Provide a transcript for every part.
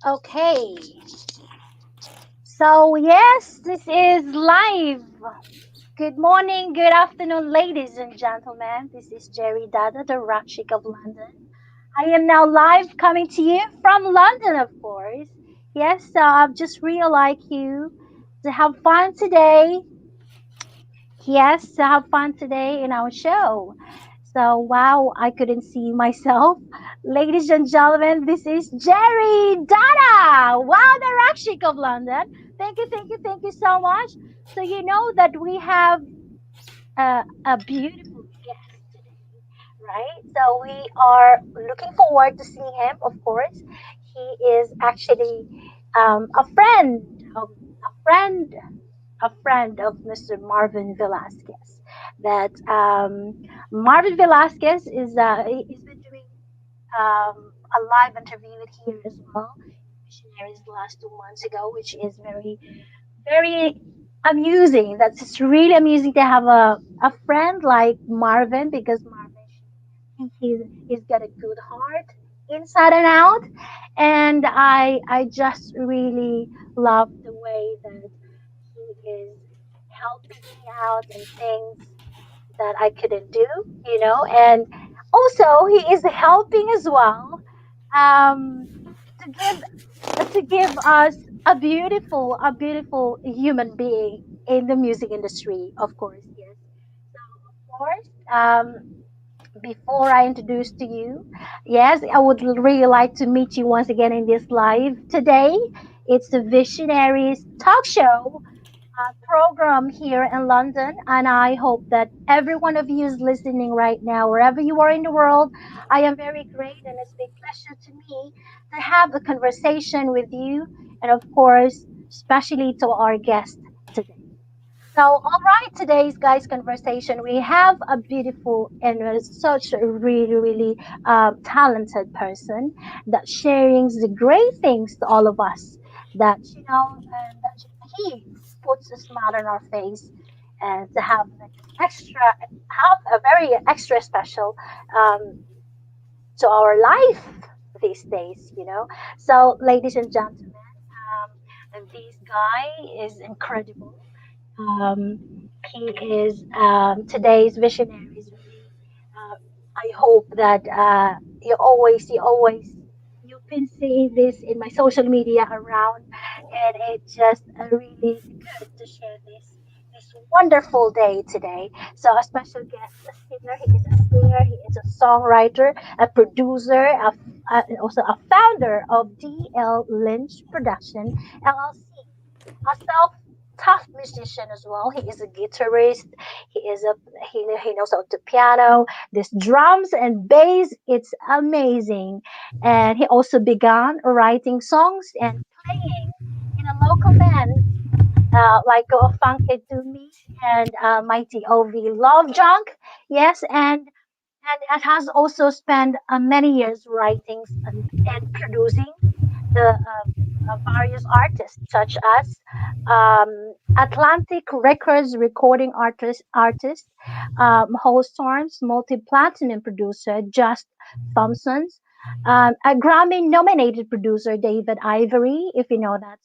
Okay, so yes, this is live. Good morning, good afternoon, ladies and gentlemen. This is Jerry Dada, the rock chick of London. I am now live coming to you from London, of course. Yes, so I've just really like you to have fun today. Yes, to have fun today in our show. So, wow, I couldn't see myself. Ladies and gentlemen, this is Jerry Dada. Wow, the rock chick of London. Thank you so much. So, you know that we have a beautiful guest today, right? So, we are looking forward to seeing him, of course. He is actually a friend, a friend a friend of Mr. Marvin Velasquez. That Marvin Velasquez he's been doing a live interview here as well, Visionaries last 2 months ago, which is very amusing. That's it's really amusing to have a friend like Marvin because Marvin he's got a good heart inside and out, and I just really love the way that he is helping me out in things that I couldn't do, and also he is helping as well um, to give us a beautiful human being in the music industry, of course. Yes, of course. Before I introduce to you, yes, I would really like to meet you once again in this live today. It's the Visionaries talk show program here in London, and I hope that every one of you is listening right now, wherever you are in the world. I am very great, and it's a big pleasure to me to have a conversation with you, and of course, especially to our guest today. So, all right, today's guys conversation, we have a beautiful and such a really talented person that sharing the great things to all of us. That and that he puts a smile on our face, and to have like an extra, have a very extra special um, to our life these days. So, ladies and gentlemen, this guy is incredible. um, he is today's visionaries. Really, I hope that you've been seeing this in my social media around, and it's just really good to share this wonderful day today. So a special guest, a singer. He is a singer. He is a songwriter, a producer, also a founder of DL Lynch Production LLC, a self-taught musician as well. He is a guitarist. He is a he knows how to piano, this drums and bass. It's amazing, and he also began writing songs and playing in a local band like Go Funky to Me and Mighty OV Love Junk. Yes, and has also spent many years writing and producing the various artists such as Atlantic Records recording artist Whole Storms, multi-platinum producer Just Thompson's, a Grammy-nominated producer David Ivory, if you know that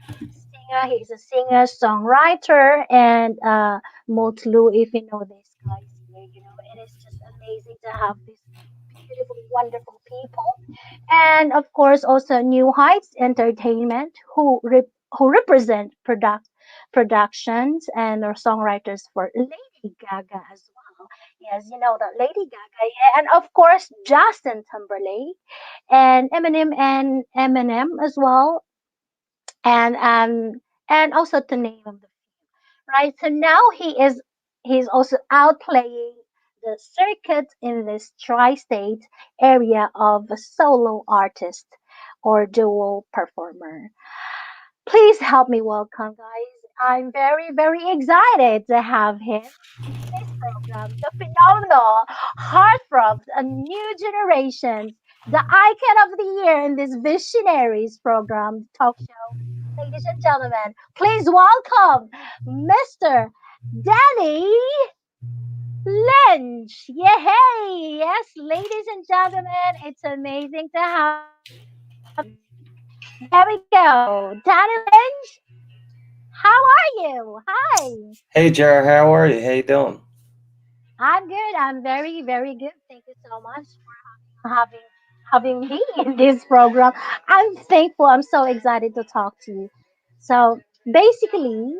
singer. He's a singer, songwriter, and Motlu, if you know this guy here. It is just amazing to have these beautiful, wonderful people, and of course also New Heights Entertainment, who represent product. productions and or songwriters for Lady Gaga as well. Yes, you know that Lady Gaga, yeah, and of course Justin Timberlake and Eminem as well, and also to name them, right? So now he's also out playing the circuit in this tri-state area of a solo artist or dual performer. Please help me welcome, guys. I'm very, very excited to have him in this program. The phenomenal heartthrobs and new generations, the icon of the year in this Visionaries program talk show. Ladies and gentlemen, please welcome Mr. Danny Lynch. Yay! Yes, ladies and gentlemen, it's amazing to have you here. There we go. Danny Lynch, how are you? Hi. Hey Jared, how are you? How you doing? I'm good. I'm very, very good. Thank you so much for having me in this program. I'm thankful. I'm so excited to talk to you. So basically,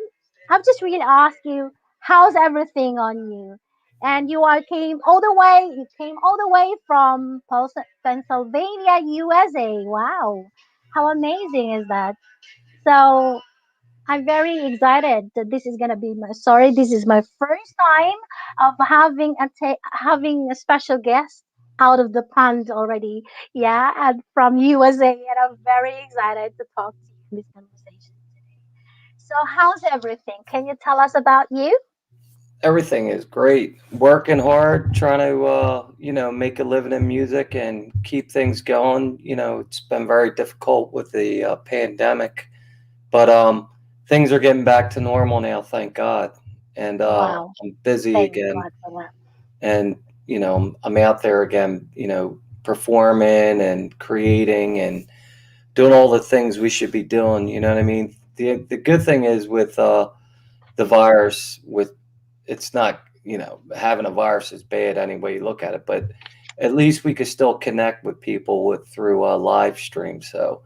I've just really asked you, how's everything on you? And came all the way. You came all the way from Pennsylvania, USA. Wow, how amazing is that? So I'm very excited that this is gonna be my sorry. This is my first time of having a special guest out of the pond already. Yeah, and from USA, and I'm very excited to talk to you in this conversation today. So, how's everything? Can you tell us about you? Everything is great. Working hard, trying to make a living in music and keep things going. It's been very difficult with the pandemic, but things are getting back to normal now, thank God. And Wow, I'm busy thank again, God for that. and I'm out there again. Performing and creating and doing all the things we should be doing. You know what I mean? The good thing is with the virus, with it's not, having a virus is bad any way you look at it, but at least we could still connect with people with through a live stream. So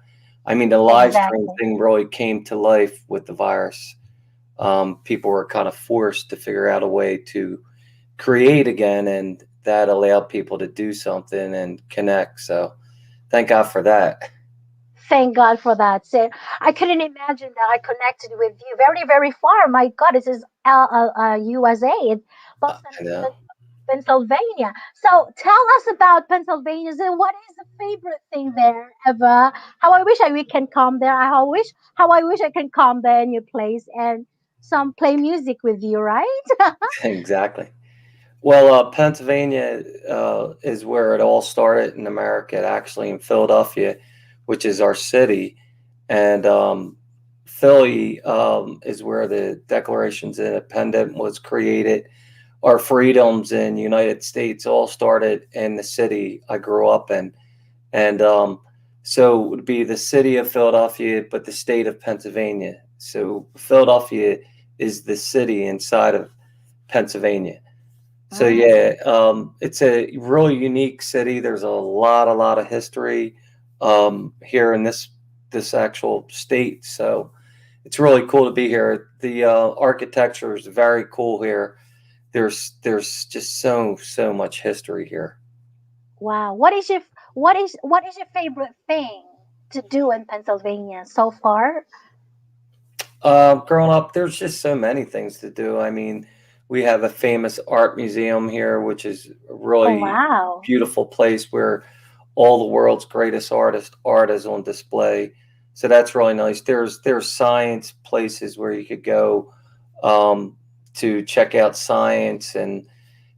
I mean, the live stream Exactly. thing really came to life with the virus. People were kind of forced to figure out a way to create again, and that allowed people to do something and connect. So thank God for that. Thank God for that. So I couldn't imagine that I connected with you very, very far. My God, this is USA, it's I know. Pennsylvania. So tell us about Pennsylvania. So what is the favorite thing there ever? How I wish we can come there. How I wish I can come there in your place and some play music with you, right? Exactly. Well, Pennsylvania is where it all started in America, actually in Philadelphia, which is our city. And Philly is where the Declaration's Independence was created. Our freedoms in United States all started in the city I grew up in. And so it would be the city of Philadelphia, but the state of Pennsylvania. So Philadelphia is the city inside of Pennsylvania. So Mm. yeah, it's a really unique city. There's a lot of history here in this actual state. So it's really cool to be here. The architecture is very cool here. There's just so much history here. Wow. What is your favorite thing to do in Pennsylvania so far? Growing up, there's just so many things to do. I mean, we have a famous art museum here, which is a Oh really wow. beautiful place where all the world's greatest art is on display. So that's really nice. There's science places where you could go to check out science, and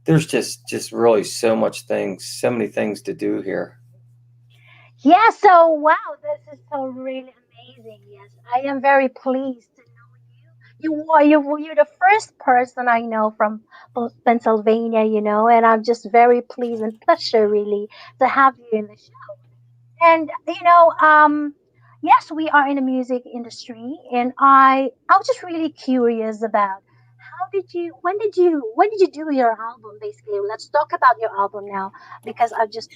there's just really so many things to do here. Yeah, so wow, this is so really amazing. Yes, I am very pleased to know you. You're the first person I know from Pennsylvania, and I'm just very pleased and pleasure really to have you in the show. And yes, we are in the music industry, and I was just really curious about how did you when did you do your album basically? Let's talk about your album now because I just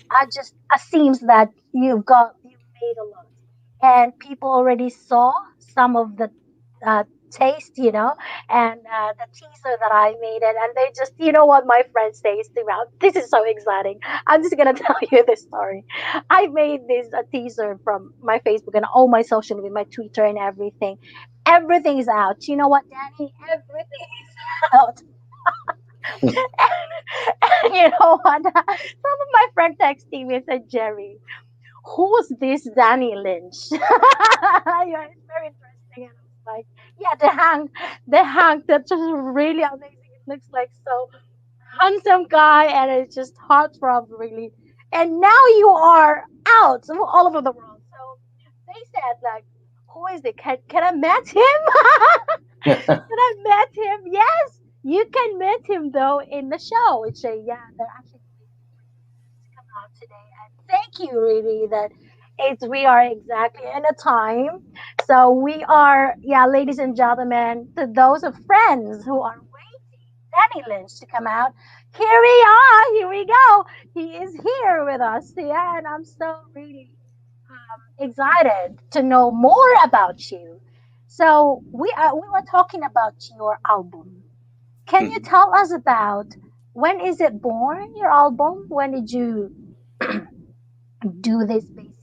it seems that you made a lot, and people already saw some of the uh, taste, and the teaser that I made it, and they just, what my friends say throughout. This is so exciting. I'm just gonna tell you this story. I made this a teaser from my Facebook and all my social media, my Twitter and everything. Everything is out. You know what, Danny? Everything is out. And you know what? Some of my friends texted me and said, Jerry, who's this Danny Lynch? Yeah, it's very interesting. And I was like, yeah, the hang that's just really amazing. It looks like so handsome guy, and it's just heartthrob really. And now you are out all over the world. So they said like, who is it? Can I met him? Can I met him? Yes, you can meet him though in the show. It's a yeah, they're actually come out today. And thank you, really, that we are exactly in a time. So we are, yeah, ladies and gentlemen, to those of friends who are waiting, Danny Lynch to come out. Here we are. Here we go. He is here with us. Yeah, and I'm so really excited to know more about you. So we were talking about your album. Can you tell us about when is it born? Your album? When did you do this basically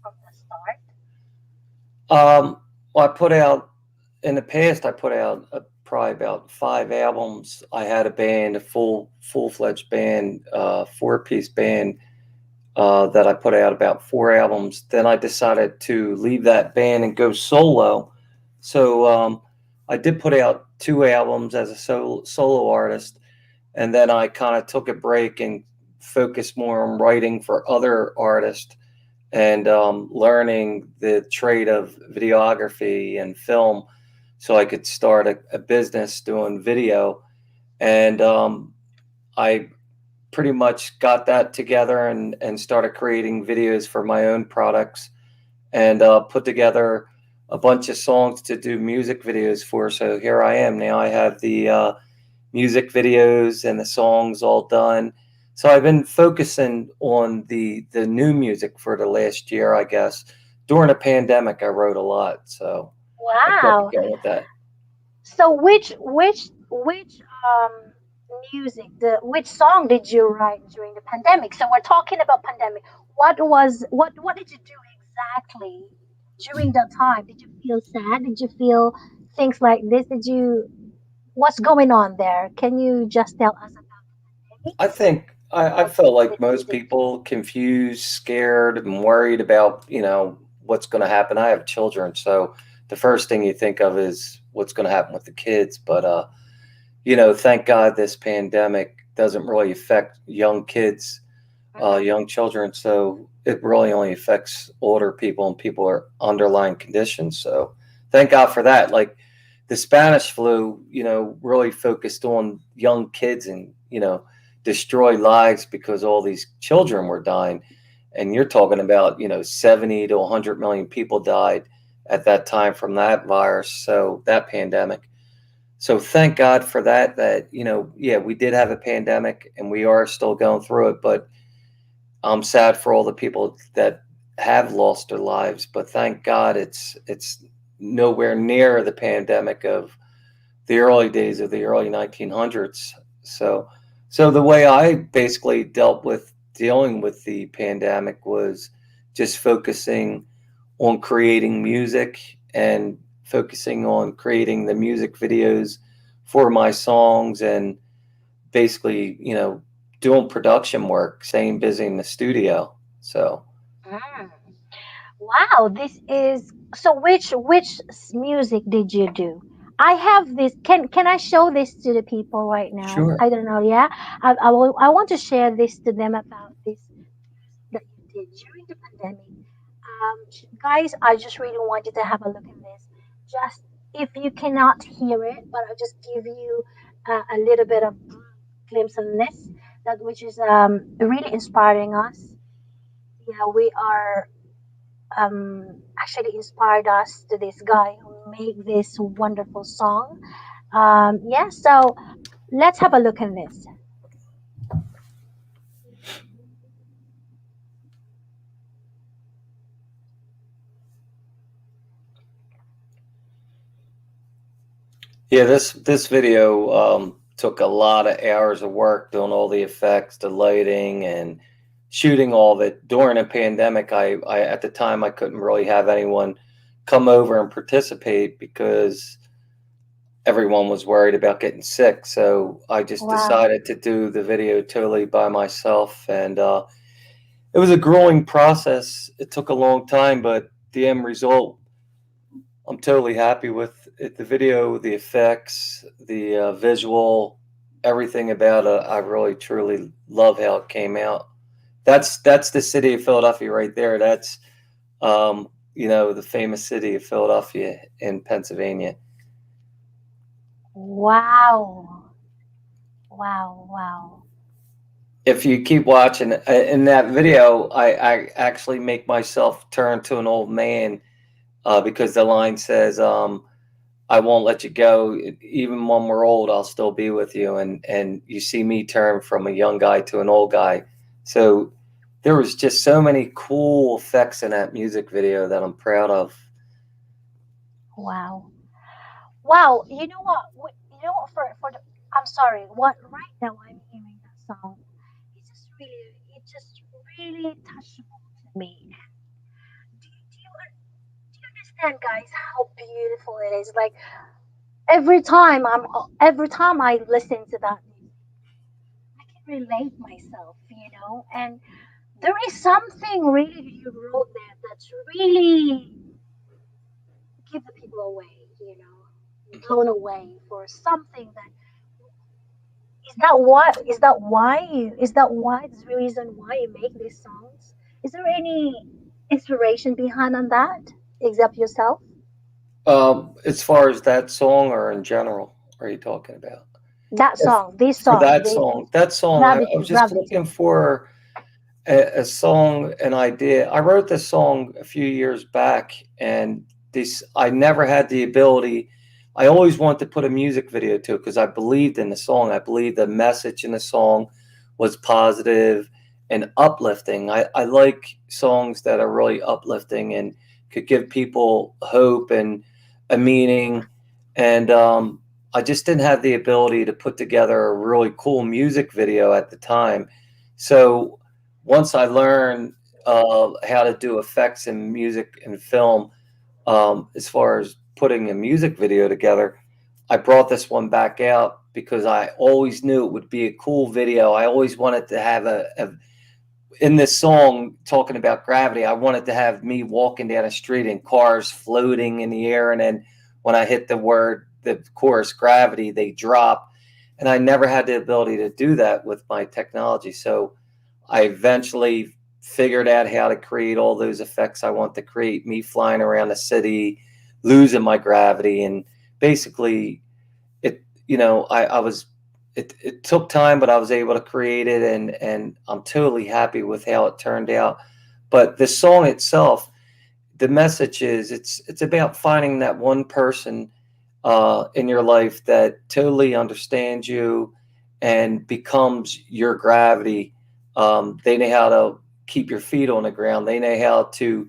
from the start? Um, well, I put out in the past. I put out probably about 5 albums. I had a band, a full fledged band, 4-piece band that I put out about 4 albums. Then I decided to leave that band and go solo. So I did put out 2 albums as a solo artist, and then I kind of took a break and focused more on writing for other artists and learning the trade of videography and film so I could start a business doing video. And I pretty much got that together and started creating videos for my own products and put together a bunch of songs to do music videos for. So here I am now. I have the music videos and the songs all done. So I've been focusing on the new music for the last year, I guess. During the pandemic, I wrote a lot, so I kept Wow. going with that. So which music which song did you write during the pandemic? So we're talking about pandemic. What did you do exactly during that time? Did you feel sad? Did you feel things like this? Did you what's going on there? Can you just tell us about the pandemic? I think I What felt like did most music do? people confused, scared, and worried about what's going to happen. I have children, so the first thing you think of is what's going to happen with the kids. But thank God this pandemic doesn't really affect young kids, Mhm. young children. So it really only affects older people and people are underlying conditions. So thank God for that. Like the Spanish flu, really focused on young kids and, destroyed lives because all these children were dying. And you're talking about, 70 to 100 million people died at that time from that virus. So that pandemic. So thank God for that, yeah, we did have a pandemic and we are still going through it, but I'm sad for all the people that have lost their lives, but thank God it's nowhere near the pandemic of the early days of the early 1900s. So so the way I basically dealt with dealing with the pandemic was just focusing on creating music and focusing on creating the music videos for my songs and basically, doing production work, staying busy in the studio. So Mm. Wow, this is so which music did you do? I have this. Can I show this to the people right now? sure. I don't know. Yeah, I want to share this to them about this music that you did during the pandemic. Guys, I just really want you to have a look at this. Just if you cannot hear it, but I'll just give you a little bit of glimpse on this, that which is really inspiring us. Yeah, we are actually inspired us to this guy who made this wonderful song. Yeah, so let's have a look at this. Yeah, this video took a lot of hours of work doing all the effects, the lighting, and shooting all of it during a pandemic. I at the time I couldn't really have anyone come over and participate because everyone was worried about getting sick. So I just Wow. decided to do the video totally by myself, and it was a grueling process. It took a long time, but the end result I'm totally happy with it. The video, the effects, the visual, everything about it. I really truly love how it came out. That's the city of Philadelphia right there. That's the famous city of Philadelphia in Pennsylvania. Wow. Wow. Wow. If you keep watching in that video, I actually make myself turn to an old man because the line says, I won't let you go. Even when we're old, I'll still be with you. And you see me turn from a young guy to an old guy. So there was just so many cool effects in that music video that I'm proud of. Wow. Wow. You know what? You know what? For the, I'm sorry. What right now I'm hearing that song. It just really touchable to me. Do you understand, guys, how beautiful it is? Like every time I listen to that music, I can relate myself, and there is something really you wrote there that's really give the people away, blown away for something that is that why is the reason why you make these songs? Is there any inspiration behind on that except yourself? As far as that song or in general, are you talking about? That If, song, this for song, the that song, I gravity, was just gravity. looking for a song, an idea. I wrote this song a few years back, and this I never had the ability. I always wanted to put a music video to it because I believed in the song. I believed the message in the song was positive and uplifting. I like songs that are really uplifting and could give people hope and a meaning. And I just didn't have the ability to put together a really cool music video at the time. So once I learned how to do effects in music and film, as far as putting a music video together, I brought this one back out because I always knew it would be a cool video. I always wanted to have in this song talking about gravity, I wanted to have me walking down a street and cars floating in the air. And then when I hit the chorus gravity, they drop. And I never had the ability to do that with my technology. So I eventually figured out how to create all those effects I want to create, me flying around the city, losing my gravity. And basically, I was, it took time, but I was able to create it. And I'm totally happy with how it turned out. But the song itself, the message is it's about finding that one person in your life that totally understands you and becomes your gravity. They know how to keep your feet on the ground. They know how to.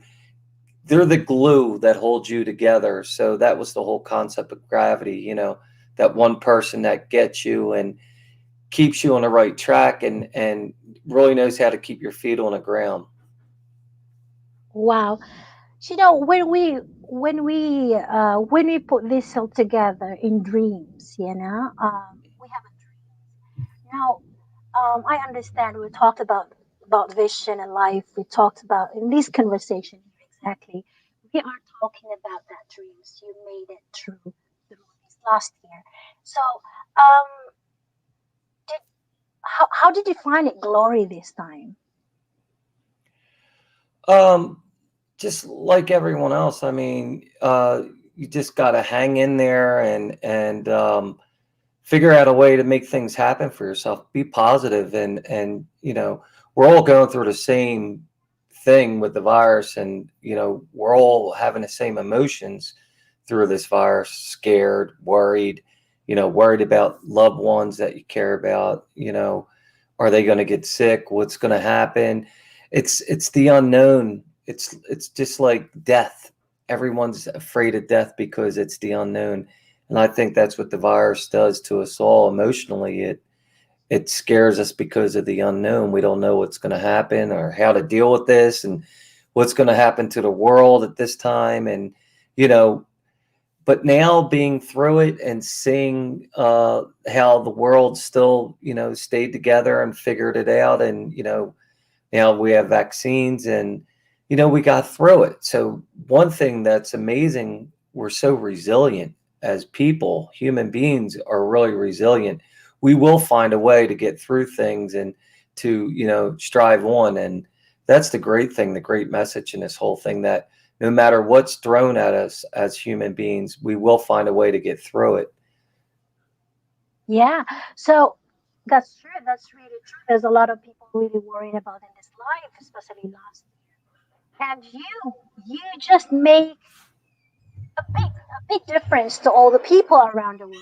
They're the glue that holds you together. So that was the whole concept of gravity. That one person that gets you and keeps you on the right track and really knows how to keep your feet on the ground. Wow. So, when we put this all together in dreams, we have a dream. Now, I understand we talked about vision and life. We talked about in this conversation exactly. We are talking about that dreams. You made it through this last year. So, did how did you find it glory this time? Um, just like everyone else, I mean, you just got to hang in there and figure out a way to make things happen for yourself. Be positive, and we're all going through the same thing with the virus, and we're all having the same emotions through this virus: scared, worried, worried about loved ones that you care about. Are they going to get sick? What's going to happen? It's the unknown. It's just like death. Everyone's afraid of death because it's the unknown. And I think that's what the virus does to us all emotionally. It scares us because of the unknown. We don't know what's going to happen or how to deal with this and what's going to happen to the world at this time. And, you know, but now being through it and seeing how the world still, stayed together and figured it out. And, now we have vaccines and, we got through it. So one thing that's amazing, we're so resilient as people, human beings are really resilient. We will find a way to get through things and to, strive on. And that's the great thing, the great message in this whole thing, that no matter what's thrown at us as human beings, we will find a way to get through it. Yeah. So that's true. That's really true. There's a lot of people really worried about in this life, especially last year. And you just make a big difference to all the people around the world.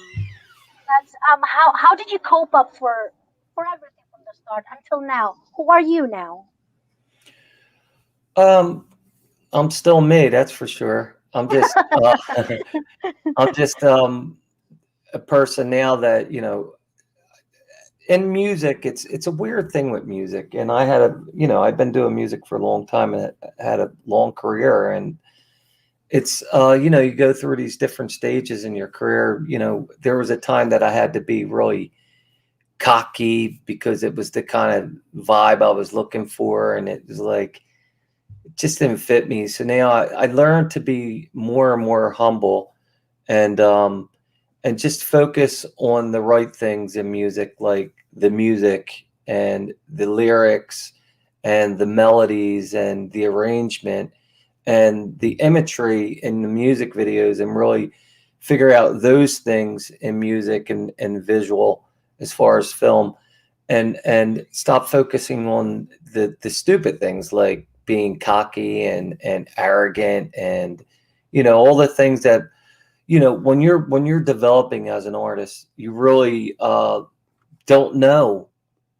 That's how did you cope up for everything from the start until now? Who are you now? Um, I'm still me, that's for sure. I'm just a person now that, in music, it's a weird thing with music. And I've been doing music for a long time and had a long career. And it's, you go through these different stages in your career. There was a time that I had to be really cocky because it was the kind of vibe I was looking for. And it was like, it just didn't fit me. So now I learned to be more and more humble and just focus on the right things in music, like the music and the lyrics and the melodies and the arrangement and the imagery in the music videos, and really figure out those things in music and visual as far as film, and stop focusing on the stupid things like being cocky and arrogant and all the things that when you're developing as an artist, you really don't know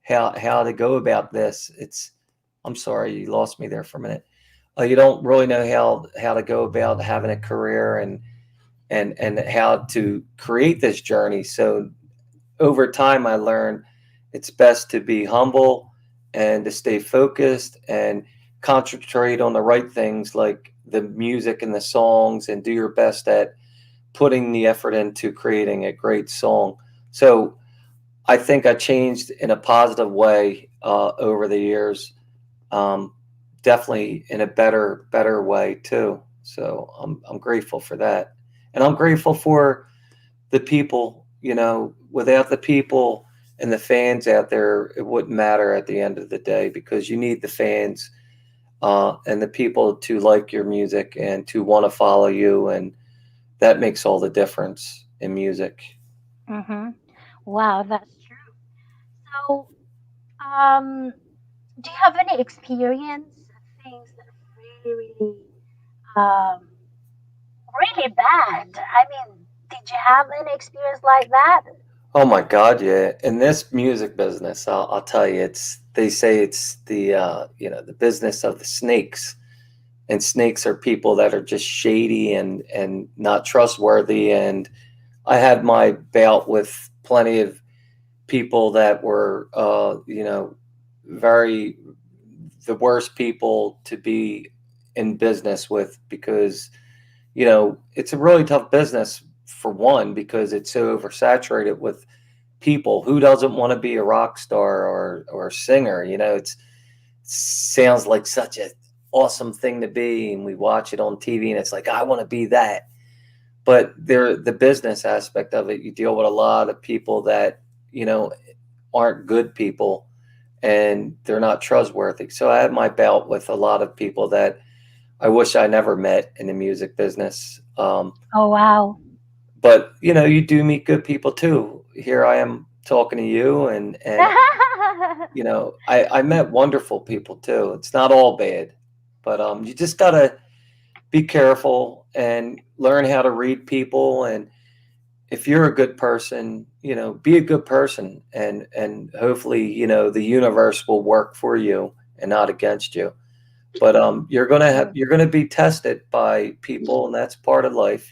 how to go about this. I'm sorry, you lost me there for a minute. You don't really know how to go about having a career and how to create this journey. So over time, I learned it's best to be humble and to stay focused and concentrate on the right things like the music and the songs, and do your best at putting the effort into creating a great song. So I think I changed in a positive way over the years. Um, Definitely in a better way too. So I'm grateful for that, and I'm grateful for the people. Without the people and the fans out there, it wouldn't matter at the end of the day, because you need the fans and the people to like your music and to want to follow you, and that makes all the difference in music. Mm-hmm. Wow, that's true. So, um, do you have any experience things that are um, really bad? I mean, did you have any experience like that? Oh my God, yeah. In this music business, I'll tell you, they say it's the business of the snakes, and snakes are people that are just shady and not trustworthy. And I had my bout with plenty of people that were, very the worst people to be in business with, because it's a really tough business, for one, because it's so oversaturated with people. Who doesn't want to be a rock star or a singer? It sounds like such a awesome thing to be, and we watch it on TV and it's like, I want to be that. But the business aspect of it, you deal with a lot of people that you know aren't good people, and they're not trustworthy. So I had my bout with a lot of people that I wish I never met in the music business. Oh, wow. But you do meet good people too. Here I am talking to you, and I met wonderful people too. It's not all bad, but you just gotta be careful and learn how to read people. And if you're a good person, be a good person, and hopefully the universe will work for you and not against you. But you're gonna True. be tested by people, and that's part of life.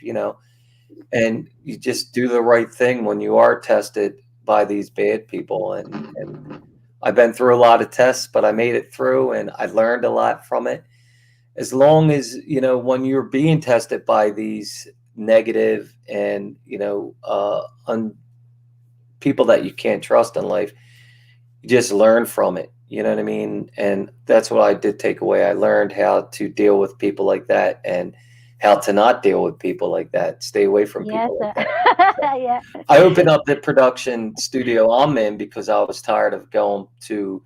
and you just do the right thing when you are tested by these bad people. And I've been through a lot of tests, but I made it through and I learned a lot from it. As long as, when you're being tested by these negative and, people that you can't trust in life, you just learn from it. You know what I mean? And that's what I did take away. I learned how to deal with people like that and how to not deal with people like that. Stay away from Yes, people like sir. that. Yeah. I opened up the production studio I'm in because I was tired of going to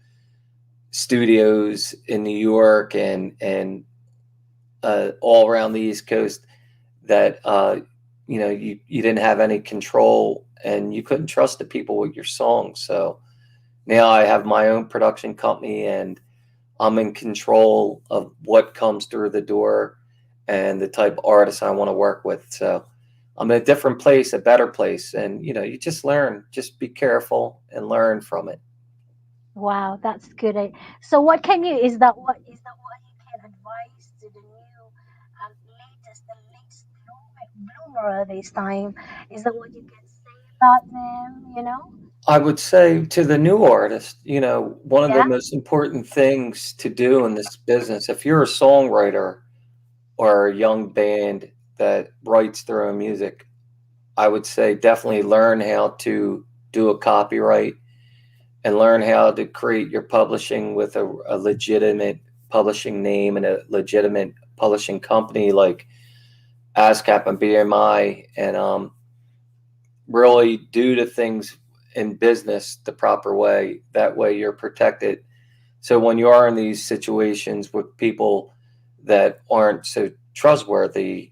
studios in New York and all around the East Coast that you didn't have any control and you couldn't trust the people with your songs. So now I have my own production company and I'm in control of what comes through the door and the type of artists I want to work with. So I'm in a different place, a better place. And, you just learn, just be careful and learn from it. Wow, that's good. So is that what you can advise to the new latest bloomer this time? Is that what you can say about them? I would say to the new artist, one of the Yeah. most important things to do in this business, if you're a songwriter or a young band that writes their own music, I would say definitely learn how to do a copyright and learn how to create your publishing with a legitimate publishing name and a legitimate publishing company like ASCAP and BMI, and really do the things in business the proper way. That way you're protected. So when you are in these situations with people that aren't so trustworthy,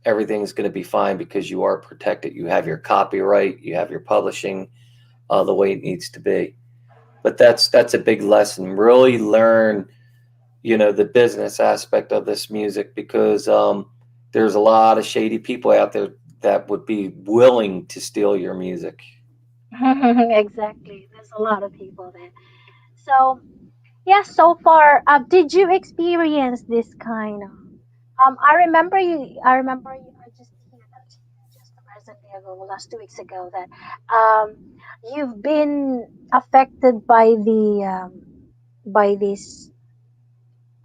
everything's going to be fine because you are protected. You have your copyright, you have your publishing the way it needs to be. But that's a big lesson. Really learn, the business aspect of this music because there's a lot of shady people out there that would be willing to steal your music. Exactly. There's a lot of people there. So, yeah, so far, did you experience this kind of I just hear that just recently ago, last 2 weeks ago, that you've been affected by this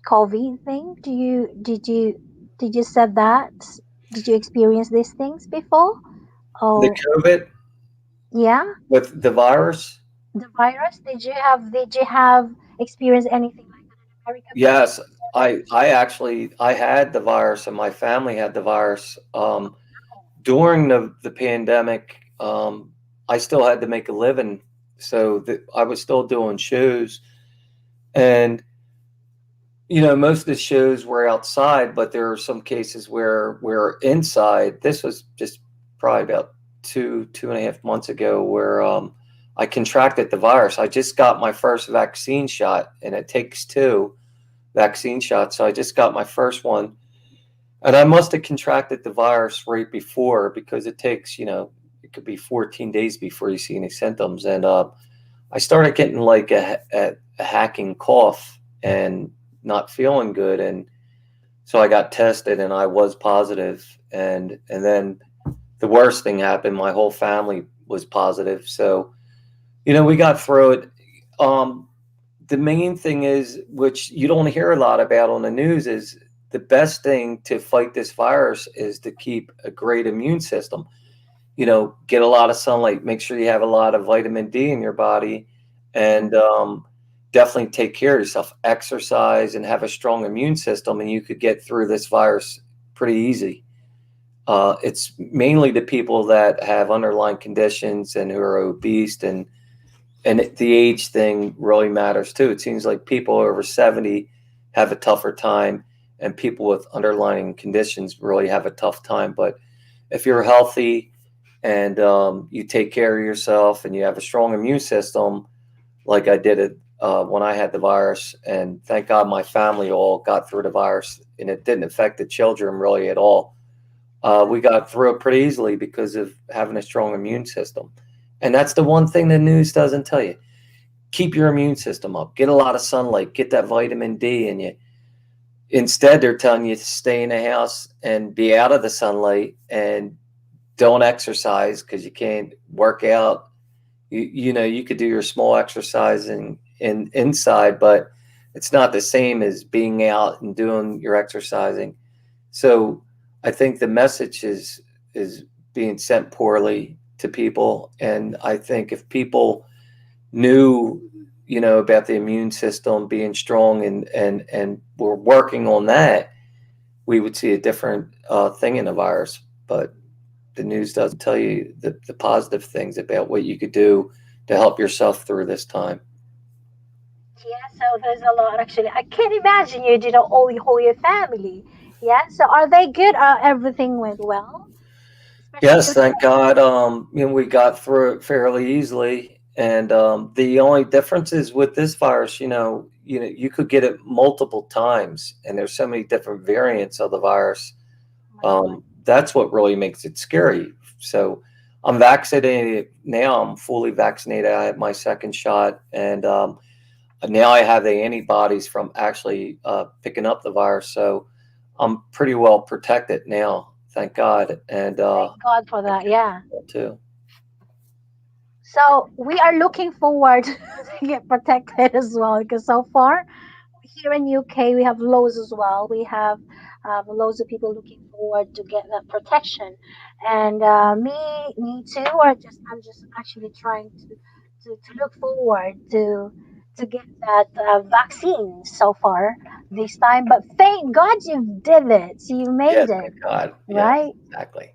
COVID thing. Did you said that? Did you experience these things before? The Oh, COVID yeah, with the virus, the virus. Did you have experienced anything like that in America yes, before I had the virus and my family had the virus. During the pandemic, I still had to make a living, so I was still doing shows, and most of the shows were outside, but there are some cases where we're inside. This was just probably about 2.5 months ago, where I contracted the virus. I just got my first vaccine shot, and it takes two vaccine shots. So I just got my first one, and I must have contracted the virus right before because it takes, it could be 14 days before you see any symptoms. And I started getting like a hacking cough and not feeling good. And so I got tested and I was positive. And then the worst thing happened. My whole family was positive. So, we got through it. Um, the main thing is, which you don't hear a lot about on the news, is the best thing to fight this virus is to keep a great immune system. Get a lot of sunlight, make sure you have a lot of vitamin D in your body, and definitely take care of yourself, exercise, and have a strong immune system, and you could get through this virus pretty easy. It's mainly the people that have underlying conditions and who are obese, and the age thing really matters too. It seems like people over 70 have a tougher time, and people with underlying conditions really have a tough time. But if you're healthy and you take care of yourself and you have a strong immune system, like I did it when I had the virus, and thank God my family all got through the virus, and it didn't affect the children really at all. We got through it pretty easily because of having a strong immune system. And that's the one thing the news doesn't tell you. Keep your immune system up. Get a lot of sunlight. Get that vitamin D in you. Instead, they're telling you to stay in the house and be out of the sunlight and don't exercise because you can't work out. You could do your small exercising inside, but it's not the same as being out and doing your exercising. So I think the message is being sent poorly to people, and I think if people knew, about the immune system being strong and we're working on that, we would see a different thing in the virus. But the news doesn't tell you the positive things about what you could do to help yourself through this time. Yeah, so there's a lot actually. I can't imagine you did all your family. Yeah, so are they good? Everything went well, especially Yes, your thank kids. God. We got through it fairly easily, and the only difference is with this virus, you could get it multiple times, and there's so many different variants of the virus. Oh my God. That's what really makes it scary. So I'm vaccinated now. I'm fully vaccinated. I had my second shot, and now I have the antibodies from actually picking up the virus. So I'm pretty well protected now, thank God. And Thank God for my that. kids Yeah. are too. So we are looking forward to get protected as well because so far here in UK we have loads as well. We have loads of people looking forward to get that protection, and me too. Or just I'm just actually trying to look forward to get that vaccine so far this time. But thank God you did it. So you Yeah, made it, thank God. Yes, right? exactly.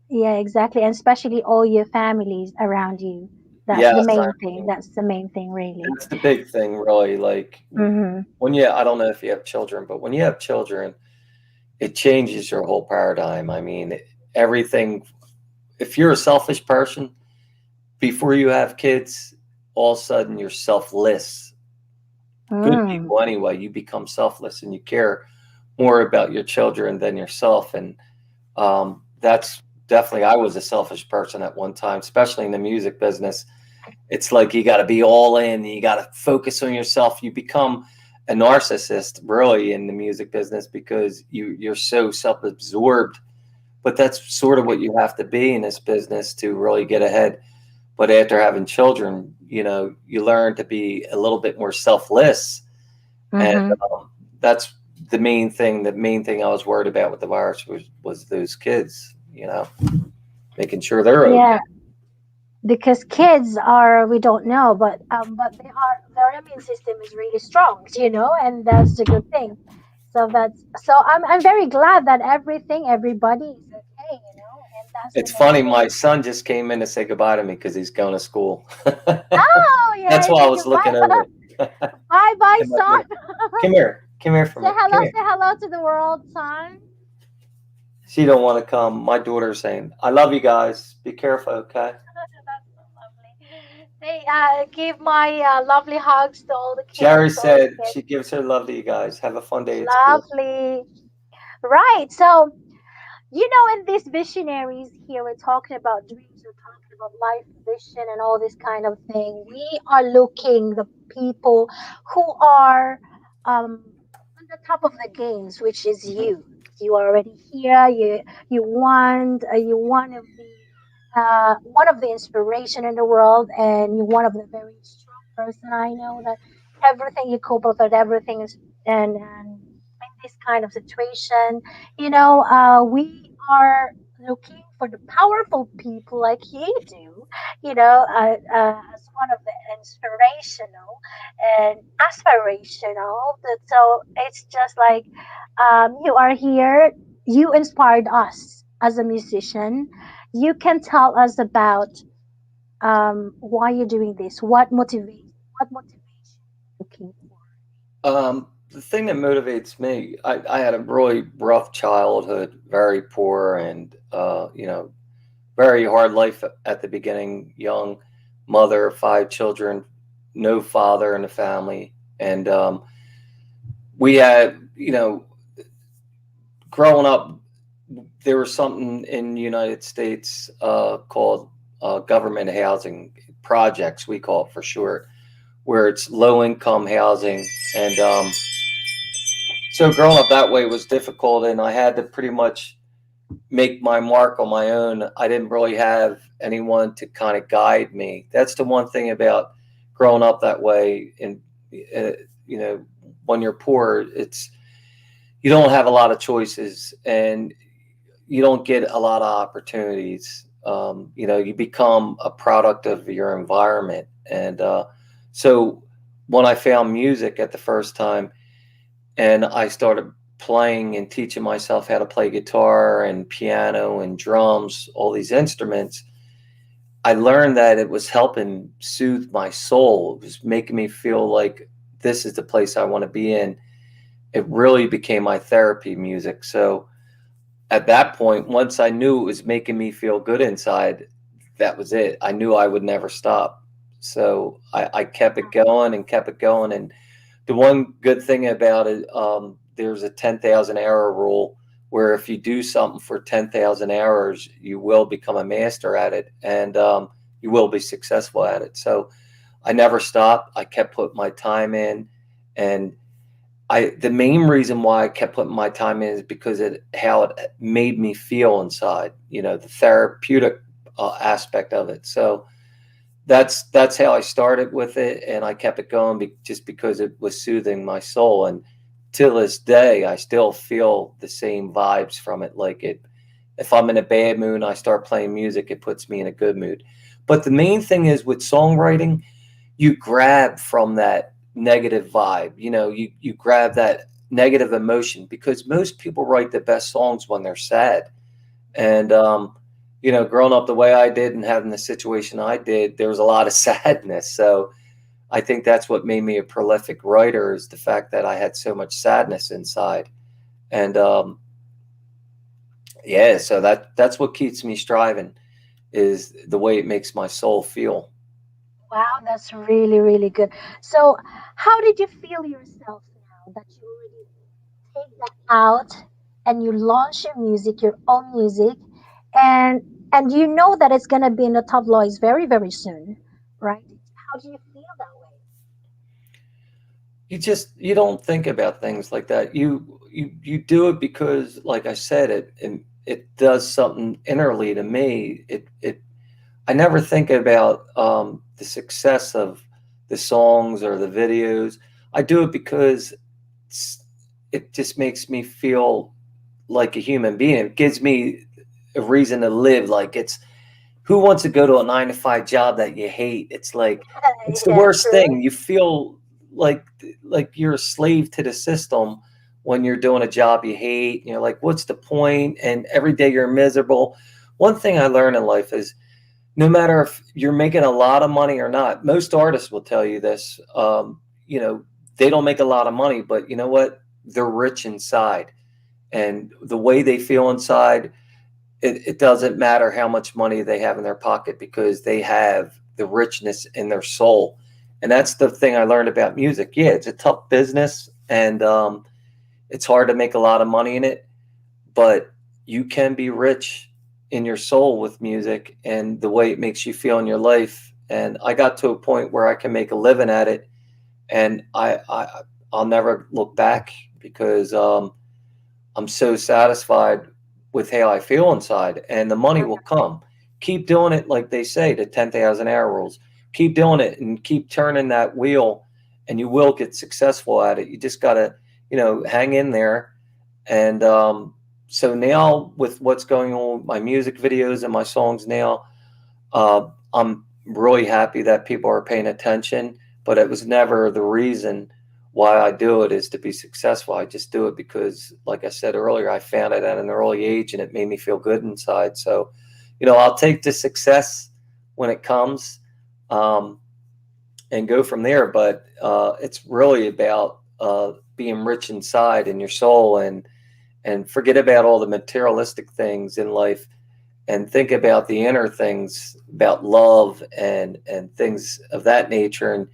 Yeah, exactly. And especially all your families around you. That's the Yes, I main thing. mean, That's the main thing, really. that's the big thing, really. Like Mm-hmm. I don't know if you have children, but when you have children, it changes your whole paradigm. I mean, everything. If you're a selfish person, before you have kids, all of a sudden you're selfless. Good Mm. people, anyway, you become selfless and you care more about your children than yourself. And that's definitely, I was a selfish person at one time, especially in the music business. It's like you got to be all in, you got to focus on yourself. You become a narcissist, really, in the music business because you're so self absorbed. But that's sort of what you have to be in this business to really get ahead. But after having children, you learn to be a little bit more selfless, and Mm-hmm. that's the main thing. The main thing I was worried about with the virus was those kids, making sure they're okay. Yeah, because kids are we don't know, but they are their immune system is really strong, and that's the good thing. So I'm very glad that everybody is okay, and that's the It's main funny. thing. My son just came in to say goodbye to me because he's going to school. Oh That's yeah, why I say was looking goodbye. over. Bye bye, And son. come here for Say me. hello, Come here. say hello to the world, son. She don't want to come. My daughter's saying, "I love you guys. Be careful, okay?" That's so lovely. Hey, give my lovely hugs to all the Jerry kids, all your said kids. she gives her love to you guys. Have a fun day at school. Lovely. Right. So, in these visionaries here, we're talking about dreams, we're talking about life vision and all this kind of thing. We are looking the people who are on the top of the games, which is you. You are already here. You one of the inspiration in the world, and you're one of the very strong person I know that everything you cope with, everything is and in this kind of situation, we are looking for the powerful people like you do, as one of the inspirational and aspirational. So it's just like you are here. You inspired us as a musician. You can tell us about why you're doing this. What motivation looking for? The thing that motivates me, I had a really rough childhood, very poor, and very hard life at the beginning. Young mother, 5 children, no father in the family, and we had, growing up, there was something in the United States called government housing projects. We call it for short, where it's low income housing, and so growing up that way was difficult, and I had to pretty much make my mark on my own. I didn't really have anyone to kind of guide me. That's the one thing about growing up that way. And uh, you know, when you're poor, it's you don't have a lot of choices, and you don't get a lot of opportunities. You become a product of your environment, and so when I found music at the first time, and I started playing and teaching myself how to play guitar and piano and drums, all these instruments, I learned that it was helping soothe my soul. It was making me feel like this is the place I want to be in. It really became my therapy music. So at that point, once I knew it was making me feel good inside, that was it. I knew I would never stop. So I kept it going and kept it going. And the one good thing about it, there's a 10,000 hour rule where if you do something for 10,000 hours, you will become a master at it, and you will be successful at it. So I never stopped. I kept putting my time in, and the main reason why I kept putting my time in is because it how it made me feel inside. The therapeutic aspect of it. So that's how I started with it, and I kept it going just because it was soothing my soul. And till this day, I still feel the same vibes from it. Like it, if I'm in a bad mood, I start playing music, it puts me in a good mood. But the main thing is with songwriting, you grab from that negative vibe. You grab that negative emotion because most people write the best songs when they're sad. And growing up the way I did and having the situation I did, there was a lot of sadness. So I think that's what made me a prolific writer, is the fact that I had so much sadness inside. And yeah, so that's what keeps me striving, is the way it makes my soul feel. Wow, that's really, really good. So, how did you feel yourself now that you already take that out and you launch your music, your own music, and and you know that it's gonna be in the tabloids very, very soon, right? How do you feel that way? You don't think about things like that. You do it because, like I said, it does something innerly to me. It I never think about the success of the songs or the videos. I do it because it just makes me feel like a human being. It gives me a reason to live. Like, who wants to go to a 9 to 5 job that you hate? It's the Yeah, worst true. thing. You feel like like you're a slave to the system when you're doing a job you hate. You're like, what's the point? And every day you're miserable. One thing I learned in life is, no matter if you're making a lot of money or not, most artists will tell you this. They don't make a lot of money, but you know what? They're rich inside, and the way they feel inside, it doesn't matter how much money they have in their pocket, because they have the richness in their soul. And that's the thing I learned about music. Yeah, it's a tough business, and it's hard to make a lot of money in it, but you can be rich in your soul with music and the way it makes you feel in your life. And I got to a point where I can make a living at it, and I'll never look back, because I'm so satisfied with how I feel inside, and the money will come. Keep doing it, like they say, the 10,000 hour rules. Keep doing it and keep turning that wheel, and you will get successful at it. You just got to, hang in there. And so now, with what's going on with my music videos and my songs now, I'm really happy that people are paying attention, but it was never the reason why I do it, is to be successful. I just do it because, like I said earlier, I found it at an early age and it made me feel good inside. So, I'll take the success when it comes, um, and go from there. But it's really about being rich inside in your soul, and forget about all the materialistic things in life, and think about the inner things, about love and things of that nature, and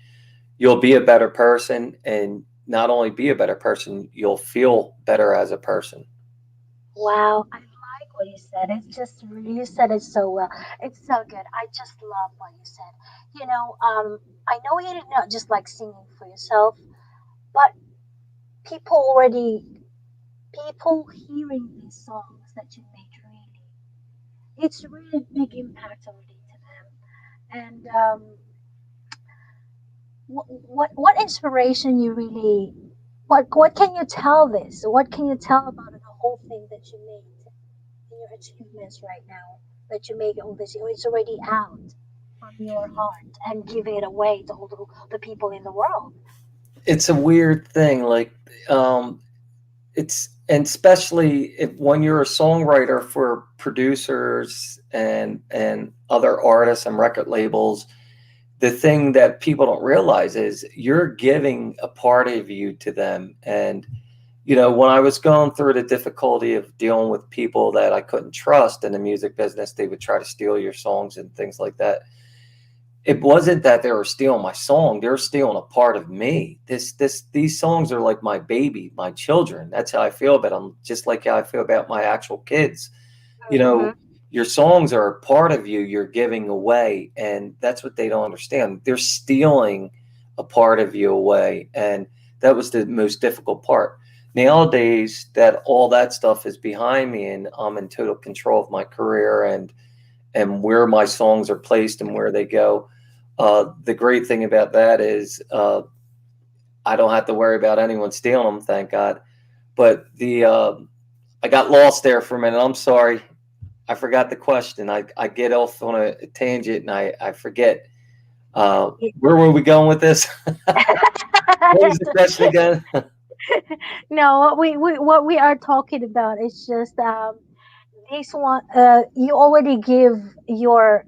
you'll be a better person. And not only be a better person, you'll feel better as a person. Wow, I like what you said. It's just really, you said it so well. It's so good. I just love what you said. I know you did not just like singing for yourself, but people already, people hearing these songs that you made it's really big impact already to them. And what inspiration you really, what can you tell this? What can you tell about the whole thing that you made in your achievements right now? That you make all this, it's already out from your heart and giving it away to all the people in the world. It's a weird thing. Like, it's, and especially if when you're a songwriter for producers and other artists and record labels, the thing that people don't realize is you're giving a part of you to them. And when I was going through the difficulty of dealing with people that I couldn't trust in the music business, they would try to steal your songs and things like that. It wasn't that they were stealing my song; they were stealing a part of me. These songs are like my baby, my children. That's how I feel about them, just like how I feel about my actual kids. You Mm-hmm. know, your songs are a part of you. You're giving away, and that's what they don't understand. They're stealing a part of you away, and that was the most difficult part. Nowadays, that all that stuff is behind me, and I'm in total control of my career and where my songs are placed and where they go. The great thing about that is I don't have to worry about anyone stealing them, thank God. But I got lost there for a minute. I'm sorry. I forgot the question. I get off on a tangent and I forget. Where were we going with this? What was the question again? No, what we are talking about is just this one. You already give your,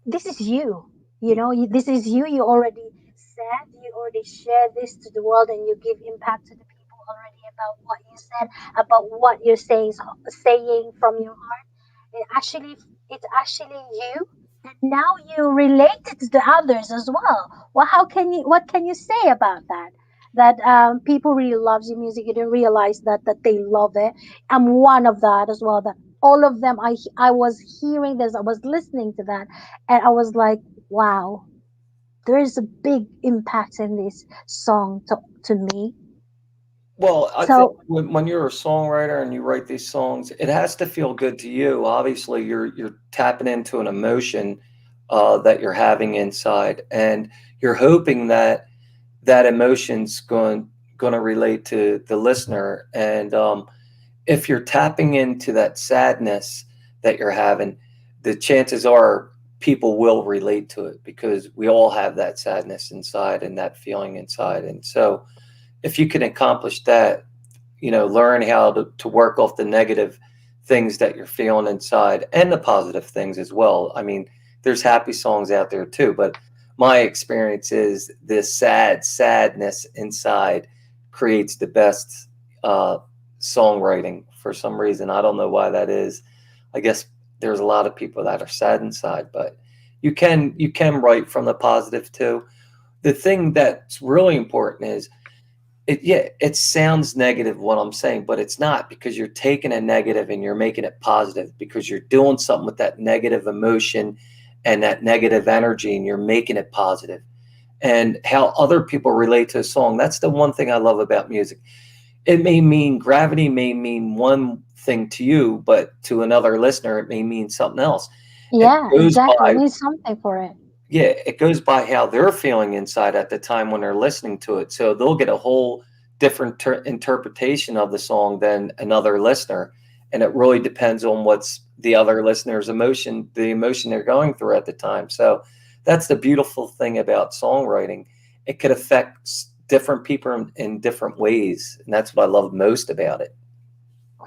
this is you, this is you. You already said, you already shared this to the world, and you give impact to the people already about what you said, about what you're saying from your heart. It actually it's actually you, and now you relate it to the others as well. Well, what can you say about that? That people really loves your music. You didn't realize that they love it. I'm one of that as well. That all of them, I was hearing this, I was listening to that, and I was like, wow, there is a big impact in this song to me. Well, I think So when you're a songwriter and you write these songs, it has to feel good to you. Obviously, you're tapping into an emotion that you're having inside, and you're hoping that that emotion's going to relate to the listener. And if you're tapping into that sadness that you're having, the chances are people will relate to it because we all have that sadness inside and that feeling inside. And so, if you can accomplish that, learn how to work off the negative things that you're feeling inside and the positive things as well. I mean, there's happy songs out there too, but my experience is this sadness inside creates the best uh, songwriting for some reason. I don't know why that is. I guess there's a lot of people that are sad inside, but you can write from the positive too. The thing that's really important is it sounds negative what I'm saying, but it's not, because you're taking a negative and you're making it positive, because you're doing something with that negative emotion and that negative energy and you're making it positive. And how other people relate to a song, that's the one thing I love about music. It may mean gravity may mean one thing to you, but to another listener it may mean something else. And yeah, it goes exactly. It by, means something for it. yeah, it goes by how they're feeling inside at the time when they're listening to it. So they'll get a whole different interpretation of the song than another listener. And it really depends on what's the other listener's emotion, the emotion they're going through at the time. So that's the beautiful thing about songwriting. It could affect different people in different ways. And that's what I love most about it.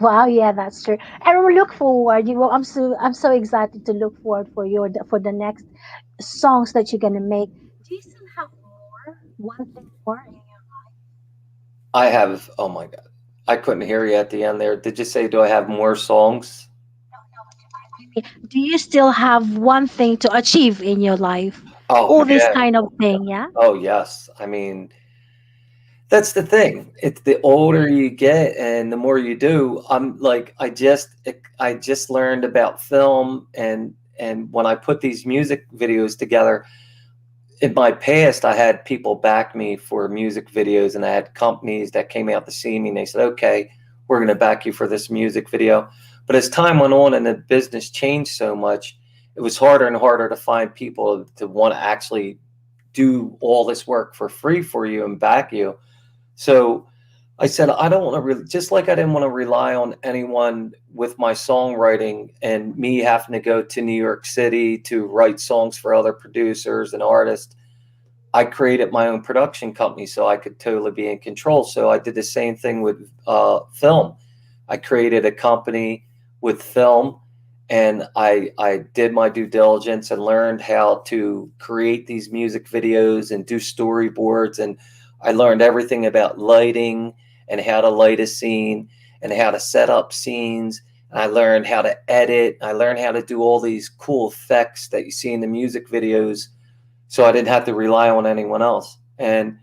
Wow, yeah, that's true. And we look forward. I'm so excited to look forward for for the next songs that you're gonna make. Do you still have more? One thing more in your I have, oh my God, I couldn't hear you at the end there. Did you say, do I have more songs? Do you still have one thing to achieve in your life? Oh, All this yeah. kind of thing, yeah? Oh, yes. I mean, that's the thing. It's the older you get and the more you do. I just learned about film, and when I put these music videos together, in my past I had people back me for music videos, and I had companies that came out to see me and they said, "Okay, we're going to back you for this music video." But as time went on and the business changed so much, it was harder and harder to find people to want to actually do all this work for free for you and back you. So I said, I don't want to just like I didn't want to rely on anyone with my songwriting and me having to go to New York City to write songs for other producers and artists. I created my own production company so I could totally be in control. So I did the same thing with film. I created a company with film, and I did my due diligence and learned how to create these music videos and do storyboards. And I learned everything about lighting and how to light a scene and how to set up scenes. And I learned how to edit. I learned how to do all these cool effects that you see in the music videos, so I didn't have to rely on anyone else. And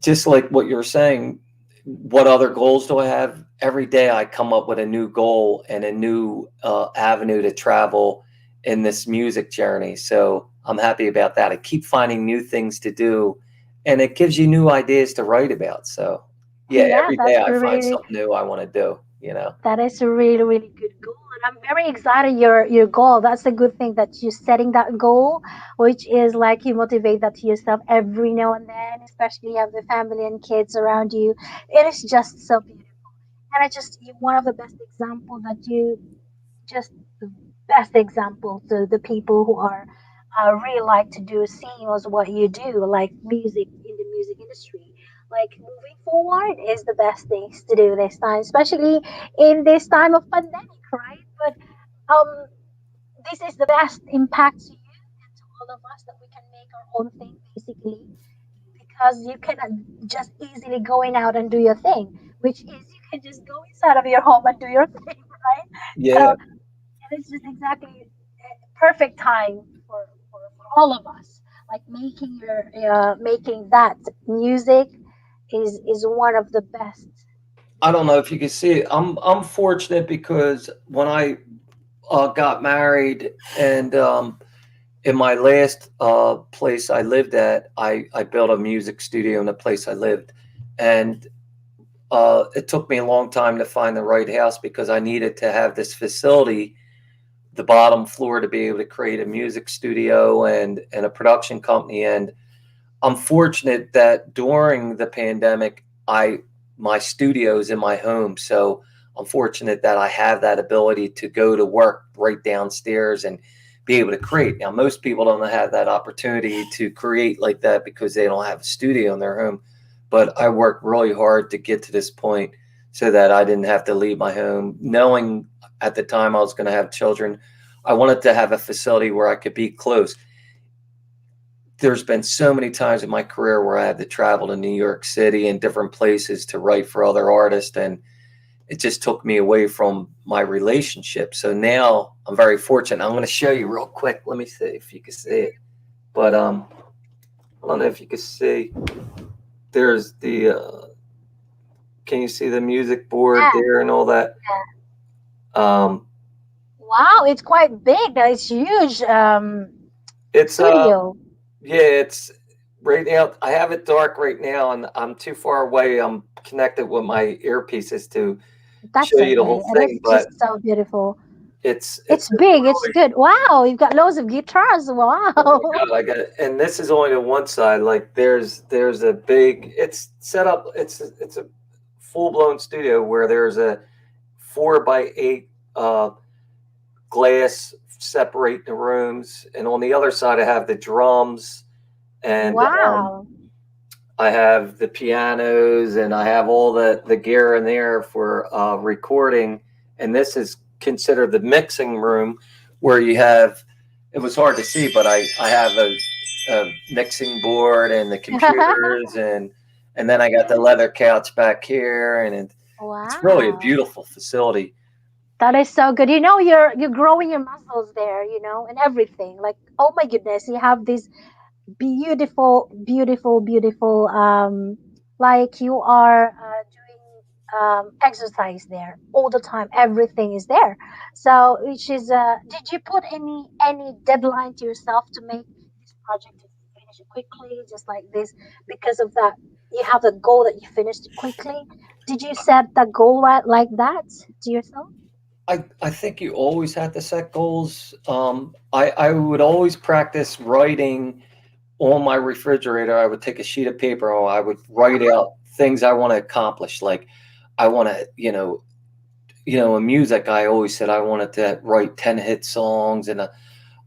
just like what you're saying, what other goals do I have? Every day I come up with a new goal and a new avenue to travel in this music journey. So I'm happy about that. I keep finding new things to do, and it gives you new ideas to write about. So yeah, Yeah, every day that's I find really something new I want to do, you know? that is a really, really good goal. And I'm very excited your goal. That's a good thing that you're setting that goal, which is like you motivate that to yourself every now and then, especially you have the family and kids around you. It is just so beautiful. And I just you one of the best example that you just the best example to the people who are really like to do same as what you do, like music in the music industry. Like moving forward is the best things to do this time, especially in this time of pandemic, right? But this is the best impact to you and to all of us that we can make our own thing basically because you cannot just easily going out and do your thing, which is you can just go inside of your home and do your thing, right? So Yeah. and it's just exactly perfect time for all of us. Like making your making that music is one of the best. I don't know if you can see it. I'm fortunate because when I got married and in my last place I lived at, I built a music studio in the place I lived. And it took me a long time to find the right house because I needed to have this facility, the bottom floor, to be able to create a music studio and a production company. And I'm fortunate that during the pandemic, my studio's in my home, so I'm fortunate that I have that ability to go to work right downstairs and be able to create. Now, most people don't have that opportunity to create like that because they don't have a studio in their home. But I worked really hard to get to this point so that I didn't have to leave my home, knowing at the time I was going to have children. I wanted to have a facility where I could be close. There's been so many times in my career where I had to travel to New York City and different places to write for other artists, and it just took me away from my relationship. So now I'm very fortunate. I'm going to show you real quick. Let me see if you can see it. But I don't know if you can see. There's the. Can you see the music board Yeah, there and all that? yeah. Um, Wow, it's quite big. That is huge. it's Studio. yeah, it's right now. I have it dark right now, and I'm too far away. I'm connected with my earpieces to That's show you the whole okay. It is thing, but just so beautiful. it's It's a big. It's really. good. Wow, you've got loads of guitars. Oh my Wow. God, I got it. And this is only the one side. Like there's a big. It's set up. It's a full blown studio where there's a 4 by 8 glass separating the rooms, and on the other side I have the drums, and Wow. I have the pianos, and I have all the gear in there for recording. And this is considered the mixing room, where you have. It was hard to see, but I have a mixing board and the computers, and then I got the leather couch back here, and it's really a Wow. beautiful facility. That is so good. You know, you're growing your muscles there, you know, and everything. Like, oh my goodness, you have this beautiful, beautiful, beautiful. Like you are doing exercise there all the time. Everything is there. So, which is, did you put any deadline to yourself to make this project to finish it quickly, just like this? Because of that, you have a goal that you finished it quickly. Did you set the goal like that to yourself? I think you always have to set goals. I would always practice writing on my refrigerator. I would take a sheet of paper and I would write out things I want to accomplish. Like I want to, in music, I always said I wanted to write 10 hit songs and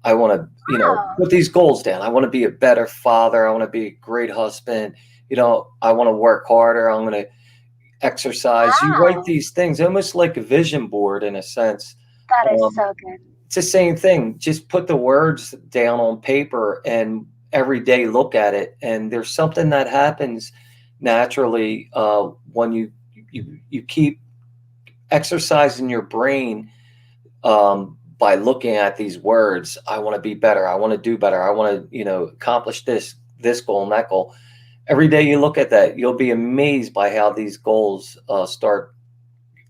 I want to, Wow. put these goals down. I want to be a better father. I want to be a great husband. I want to work harder. I'm going to exercise. You write Wow. these things almost like a vision board in a sense. That is Um, so good. it's the same thing. Just put the words down on paper and every day look at it. And there's something that happens naturally when you keep exercising your brain by looking at these words. I want to be better. I want to do better. I want to accomplish this goal and that goal. Every day you look at that, you'll be amazed by how these goals start.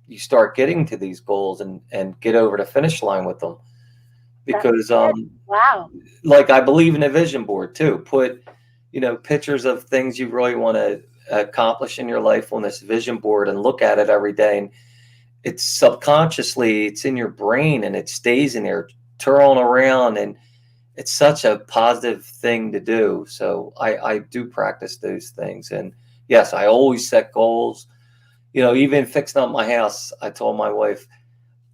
You start getting to these goals and get over the finish line with them That's because good. Wow. like I believe in a vision board too. Put pictures of things you really want to accomplish in your life on this vision board and look at it every day. And it's subconsciously, it's in your brain and it stays in there twirling around, and it's such a positive thing to do. So I do practice those things. And yes, I always set goals. Even fixing up my house, I told my wife,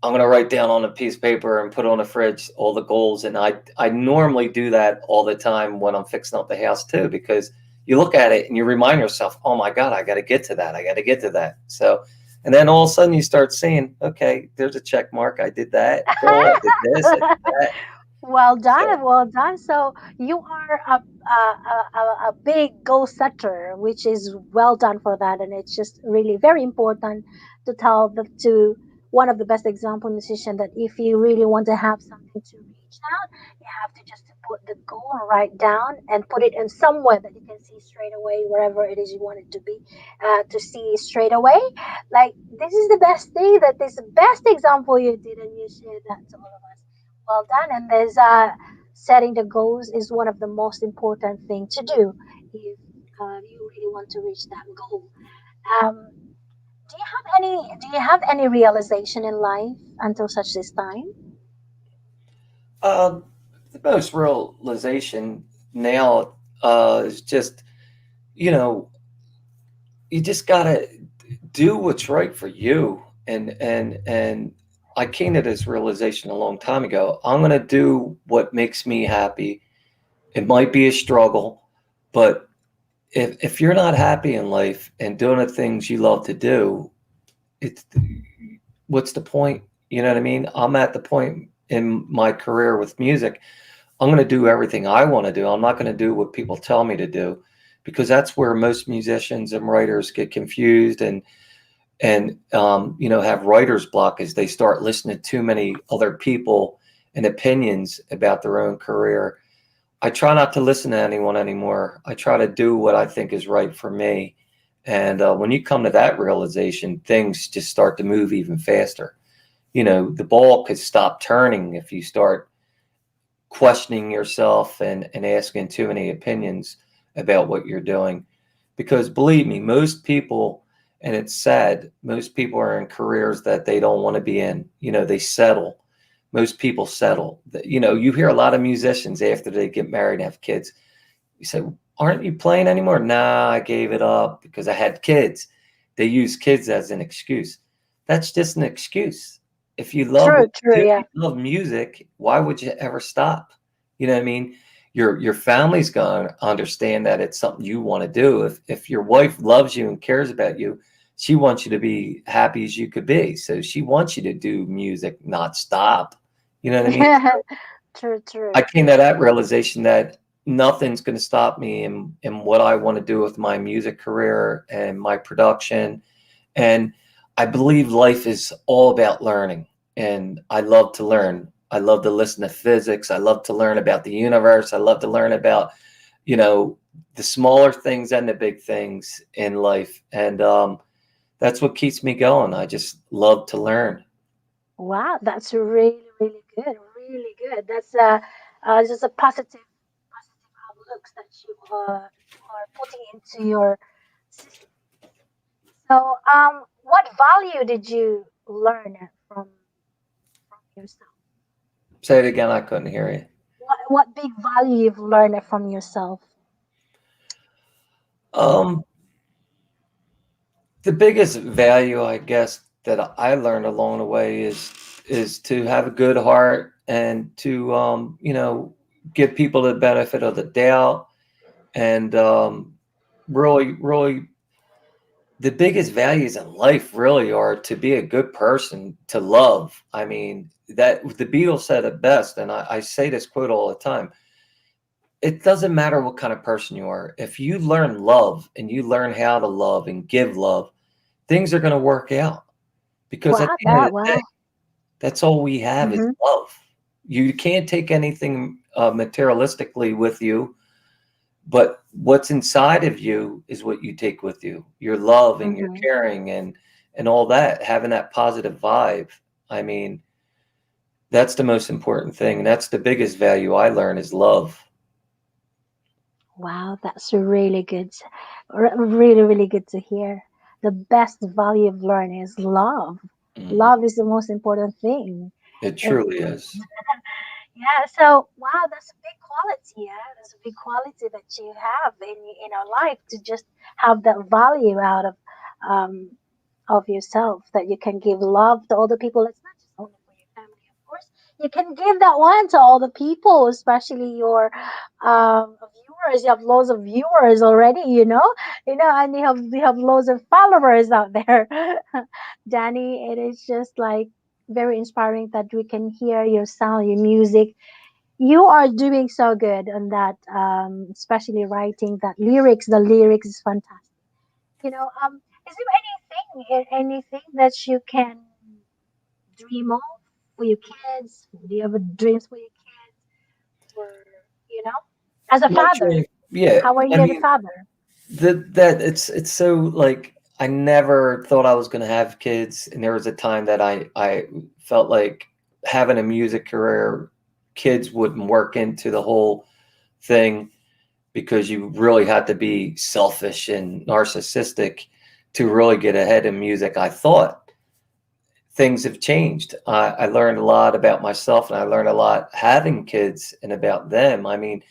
I'm going to write down on a piece of paper and put on the fridge all the goals. And I normally do that all the time when I'm fixing up the house too, because you look at it and you remind yourself, oh my God, I got to get to that. I got to get to that. So, and then all of a sudden you start seeing, okay, there's a check mark. I did that goal. I did this. I did that. Well So, done, well done. So you are a big goal setter, which is well done for that, and it's just really very important to tell to one of the best example musician that if you really want to have something to reach out, you have to just to put the goal right down and put it in somewhere that you can see straight away, wherever it is you want it to be, to see straight away. Like this is the best thing, that this is the best example you did, and you shared that to all of us. Well done. And there's setting the goals is one of the most important thing to do if you really want to reach that goal. Um, do you have any realization in life until such this time? um, the most realization now is just, you know, you just got to do what's right for you. And I came to this realization a long time ago. I'm going to do what makes me happy. It might be a struggle, but if you're not happy in life and doing the things you love to do, it's what's the point? You know what I mean? I'm at the point in my career with music. I'm going to do everything I want to do. I'm not going to do what people tell me to do, because that's where most musicians and writers get confused and have writer's block as they start listening to too many other people and opinions about their own career. I try not to listen to anyone anymore. I try to do what I think is right for me. And when you come to that realization, things just start to move even faster. The ball could stop turning if you start questioning yourself and asking too many opinions about what you're doing. Because believe me, most people, and it's sad, most people are in careers that they don't want to be in. They settle. Most people settle. You hear a lot of musicians after they get married and have kids. You say, aren't you playing anymore? Nah, I gave it up because I had kids. They use kids as an excuse. That's just an excuse. If you love what True, true, you do, yeah. you love music, why would you ever stop? You know what I mean? Your family's gonna understand that it's something you want to do. If your wife loves you and cares about you, she wants you to be happy as you could be. So she wants you to do music, not stop. You know what I mean? True, I true. came to that realization that nothing's going to stop me in what I want to do with my music career and my production. And I believe life is all about learning. And I love to learn. I love to listen to physics. I love to learn about the universe. I love to learn about, you know, the smaller things and the big things in life. And that's what keeps me going. I just love to learn. Wow, that's really, really good. Really good. That's just a positive outlooks that you are putting into your system. So, what value did you learn from? yourself? Say it again. I couldn't hear you. What big value you've learned from yourself? Um, the biggest value, I guess, that I learned along the way is to have a good heart and to give people the benefit of the doubt and really the biggest values in life really are to be a good person, to love. I mean, that the Beatles said it best, and I say this quote all the time. It doesn't matter what kind of person you are. If you learn love and you learn how to love and give love, things are going to work out. Because at Wow, the end of that the day, wow. that's all we have is Mm-hmm. love. You can't take anything materialistically with you, but what's inside of you is what you take with you. Your love and your Mm-hmm. caring and all that, having that positive vibe. I mean, that's the most important thing, and that's the biggest value I learn is love. Wow, that's really good. Really, really good to hear. The best value you've learned is love. Mhm. Love is the most important thing. It If truly is. Yeah, so wow, that's a big quality. Yeah, that's a big quality that you have in your life to just have that value out um of yourself that you can give love to other people. It's not just only for your family, of course. You can give that one to all the people, especially your viewers. You have loads of viewers already, and you have loads of followers out there. Danny, it is just like very inspiring that we can hear your sound, your music. You are doing so good on that, especially writing that lyrics. The lyrics is fantastic. Is there anything that you can dream of for your kids? Do you have dreams for your kids? Or, you know, as a My father, dream, yeah. how are I you as a mean, father? that it's so like I never thought I was going to have kids, and there was a time that I felt like having a music career, kids wouldn't work into the whole thing because you really had to be selfish and narcissistic to really get ahead in music. I thought things have changed. I learned a lot about myself, and I learned a lot having kids and about them. I mean,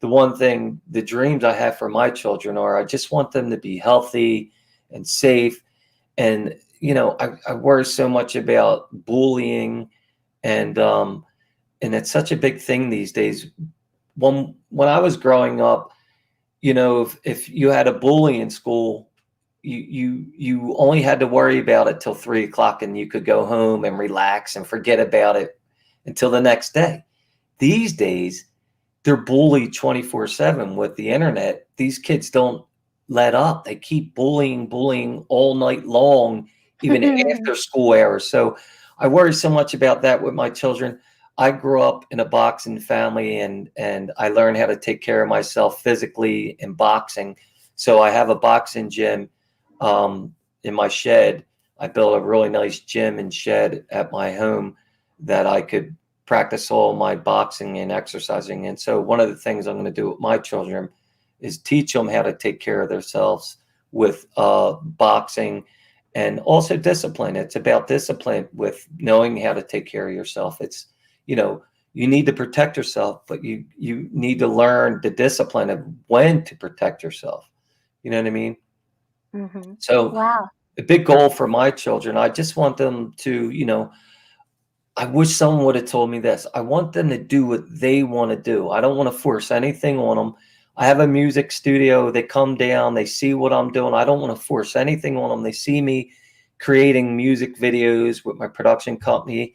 the one thing, the dreams I have for my children are I just want them to be healthy and safe. And, I worry so much about bullying and it's such a big thing these days. When I was growing up, if you had a bully in school, you only had to worry about it till 3 o'clock, and you could go home and relax and forget about it until the next day. These days, they're bullied 24/7 with the internet. These kids don't let up. They keep bullying all night long, even after school hours. So I worry so much about that with my children. I grew up in a boxing family, and I learned how to take care of myself physically in boxing. So I have a boxing gym in my shed. I built a really nice gym and shed at my home that I could practice all my boxing and exercising. And so one of the things I'm going to do with my children is teach them how to take care of themselves with boxing and also discipline. It's about discipline with knowing how to take care of yourself. It's, you know, you need to protect yourself, but you need to learn the discipline of when to protect yourself. You know what I mean? Hmm. So Wow. a big goal for my children, I just want them to, I wish someone would have told me this. I want them to do what they want to do. I don't want to force anything on them. I have a music studio. They come down, they see what I'm doing. I don't want to force anything on them. They see me creating music videos with my production company.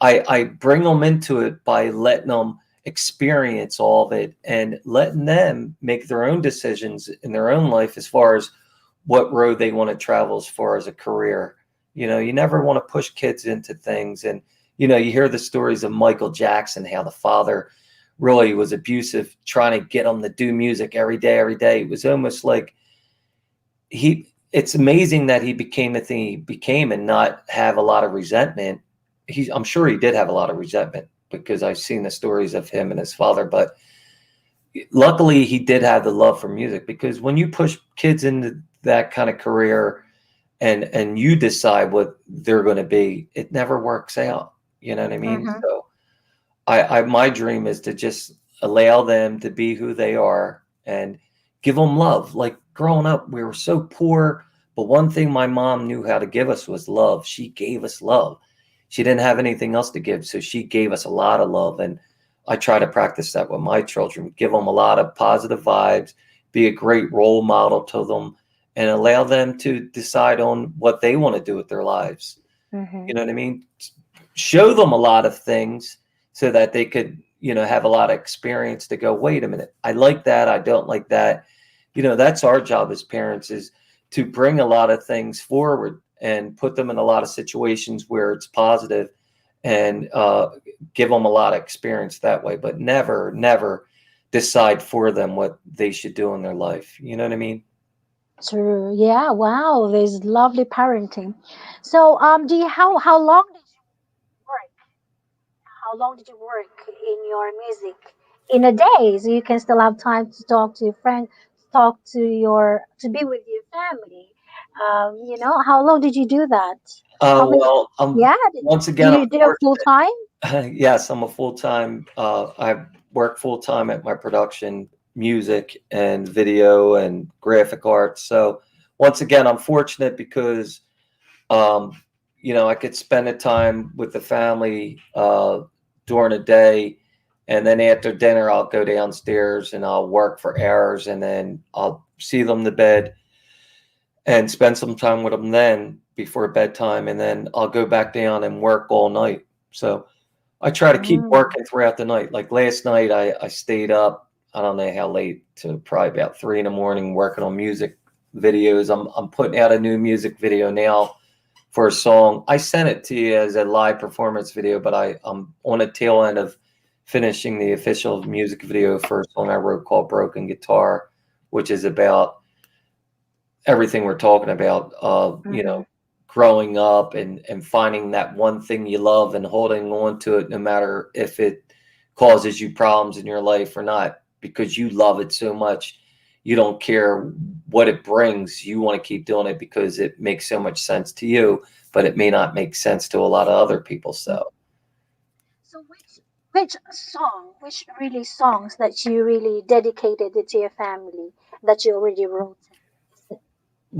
I bring them into it by letting them experience all of it and letting them make their own decisions in their own life as far as what road they want to travel as far as a career. You never want to push kids into things. And, you hear the stories of Michael Jackson, how the father really was abusive, trying to get him to do music every day, every day. It was almost like it's amazing that he became the thing he became and not have a lot of resentment. I'm sure he did have a lot of resentment because I've seen the stories of him and his father, but luckily he did have the love for music, because when you push kids into that kind of career and you decide what they're going to be, it never works out. You know what I mean? Mm-hmm. So my dream is to just allow them to be who they are and give them love. Like growing up, we were so poor, but one thing my mom knew how to give us was love. She gave us love. She didn't have anything else to give, so she gave us a lot of love. And I try to practice that with my children, give them a lot of positive vibes, be a great role model to them, and allow them to decide on what they want to do with their lives. Mm-hmm. You know what I mean? Show them a lot of things so that they could, have a lot of experience to go, wait a minute, I like that, I don't like that. That's our job as parents, is to bring a lot of things forward and put them in a lot of situations where it's positive, and give them a lot of experience that way, but never decide for them what they should do in their life. You know what I mean? True. Yeah. Wow. There's lovely parenting. So, do you how long did you work? How long did you work in your music in a day? So you can still have time to talk to your friend, to be with your family. How long did you do that? How many? Well, Yeah. once Do again, I'm you do it full fortunate. time? Yes, I'm a full time. I work full time at my production, music and video and graphic arts. So once again, I'm fortunate because um, I could spend the time with the family during the day, and then after dinner, I'll go downstairs and I'll work for hours, and then I'll see them to bed and spend some time with them then before bedtime, and then I'll go back down and work all night. So I try to keep Mm. working throughout the night. Like last night, I stayed up. I don't know how late, to probably about 3 in the morning, working on music videos. I'm putting out a new music video now for a song. I sent it to you as a live performance video, but I'm on a tail end of finishing the official music video for a song I wrote called "Broken Guitar," which is about everything we're talking about, Mm-hmm. growing up and finding that one thing you love and holding on to it, no matter if it causes you problems in your life or not, because you love it so much. You don't care what it brings. You want to keep doing it because it makes so much sense to you, but it may not make sense to a lot of other people. So So which really songs that you really dedicated it to your family that you already wrote?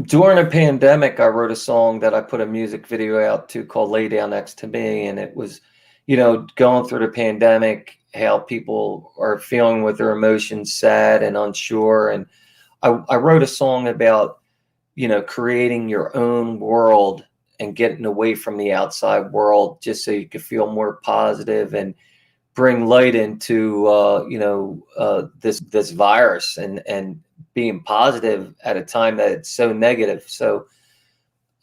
during a pandemic, I wrote a song that I put a music video out to called "Lay Down Next to Me," and it was, going through the pandemic, how people are feeling with their emotions, sad and unsure. And I wrote a song about, creating your own world and getting away from the outside world just so you could feel more positive and bring light into, this virus, and being positive at a time that it's so negative. So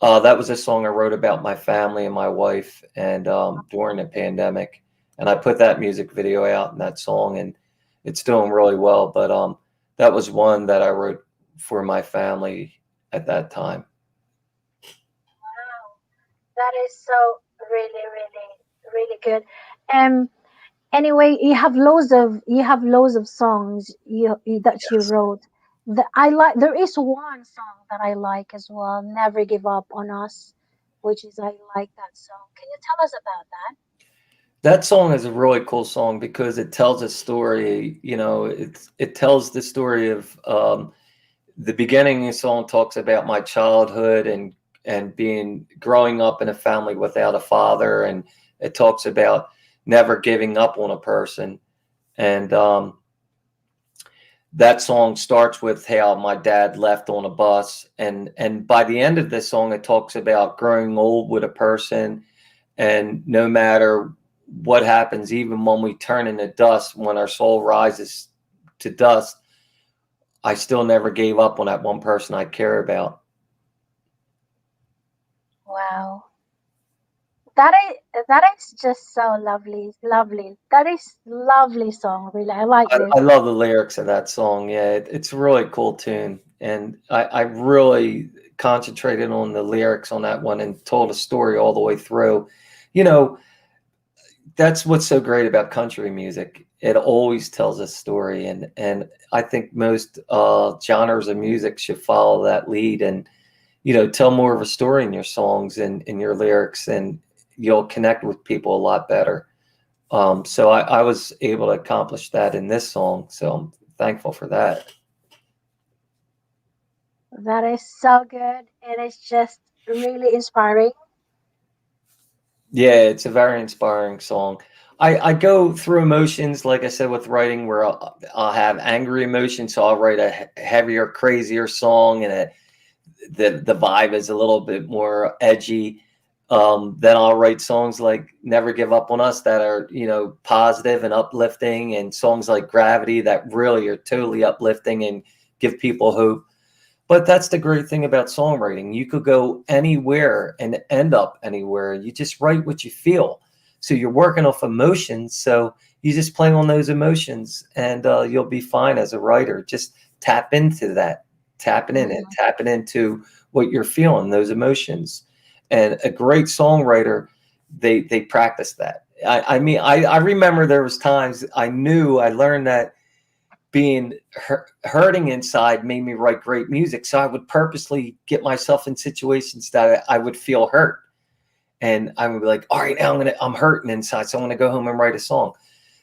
that was a song I wrote about my family and my wife, and during the pandemic, and I put that music video out and that song, and it's doing really well. But that was one that I wrote for my family at that time. Wow, that is so really good. Um, anyway, you have loads of songs that you Yes. wrote. I like. There is one song that I like as well. Never give up on us, which is I like that song. Can you tell us about that? That song is a really cool song because it tells a story. It tells the story of, the beginning of the song talks about my childhood and being growing up in a family without a father, and it talks about never giving up on a person. And that song starts with how my dad left on a bus, and by the end of this song, it talks about growing old with a person, and no matter what happens, even when we turn into dust, when our soul rises to dust, I still never gave up on that one person I care about. Wow. That is just so lovely, lovely. That is lovely song, really. I like I this. love the lyrics of that song. Yeah, it's a really cool tune, and I really concentrated on the lyrics on that one and told a story all the way through. You know, that's what's so great about country music. It always tells a story, and I think most genres of music should follow that lead, and tell more of a story in your songs and in your lyrics, and you'll connect with people a lot better. So I was able to accomplish that in this song. So I'm thankful for that. That is so good. It is just really inspiring. Yeah, it's a very inspiring song. I go through emotions, like I said, with writing, where I'll have angry emotions, so I'll write a heavier, crazier song, and the vibe is a little bit more edgy. Then I'll write songs like "Never Give Up on Us" that are, positive and uplifting, and songs like "Gravity" that really are totally uplifting and give people hope. But that's the great thing about songwriting. You could go anywhere and end up anywhere. You just write what you feel. So you're working off emotions. So you just play on those emotions, and you'll be fine as a writer. Just tap into that, Mhm. tapping into what you're feeling, those emotions. And a great songwriter, they practice that. I remember there was times I learned that being hurting inside made me write great music. So I would purposely get myself in situations that I would feel hurt, and I would be like, "All right, now I'm hurting inside, so I'm gonna go home and write a song."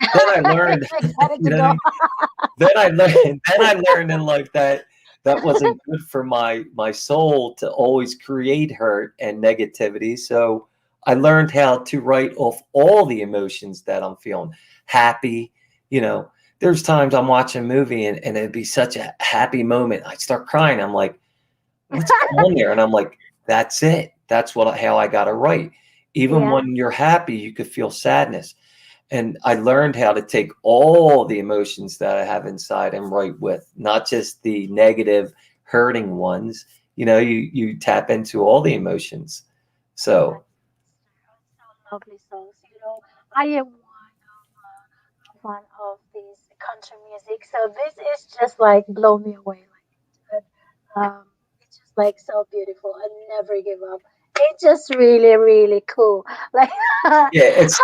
Then I learned, Excited you to know, what I go. mean? Then I learned in life that that wasn't good for my soul to always create hurt and negativity. So I learned how to write off all the emotions that I'm feeling. Happy, you know, there's times I'm watching a movie, and it'd be such a happy moment. I start crying. I'm like, what's going on there? And I'm like, that's it. That's how I got to write. Even Yeah. when you're happy, you could feel sadness. And I learned how to take all the emotions that I have inside and write with, not just the negative, hurting ones. You tap into all the emotions. So So lovely songs. I am one of these country music, so this is just like blow me away. Like, it's just like so beautiful and never give up. It's just really, really cool. Like, yeah, it's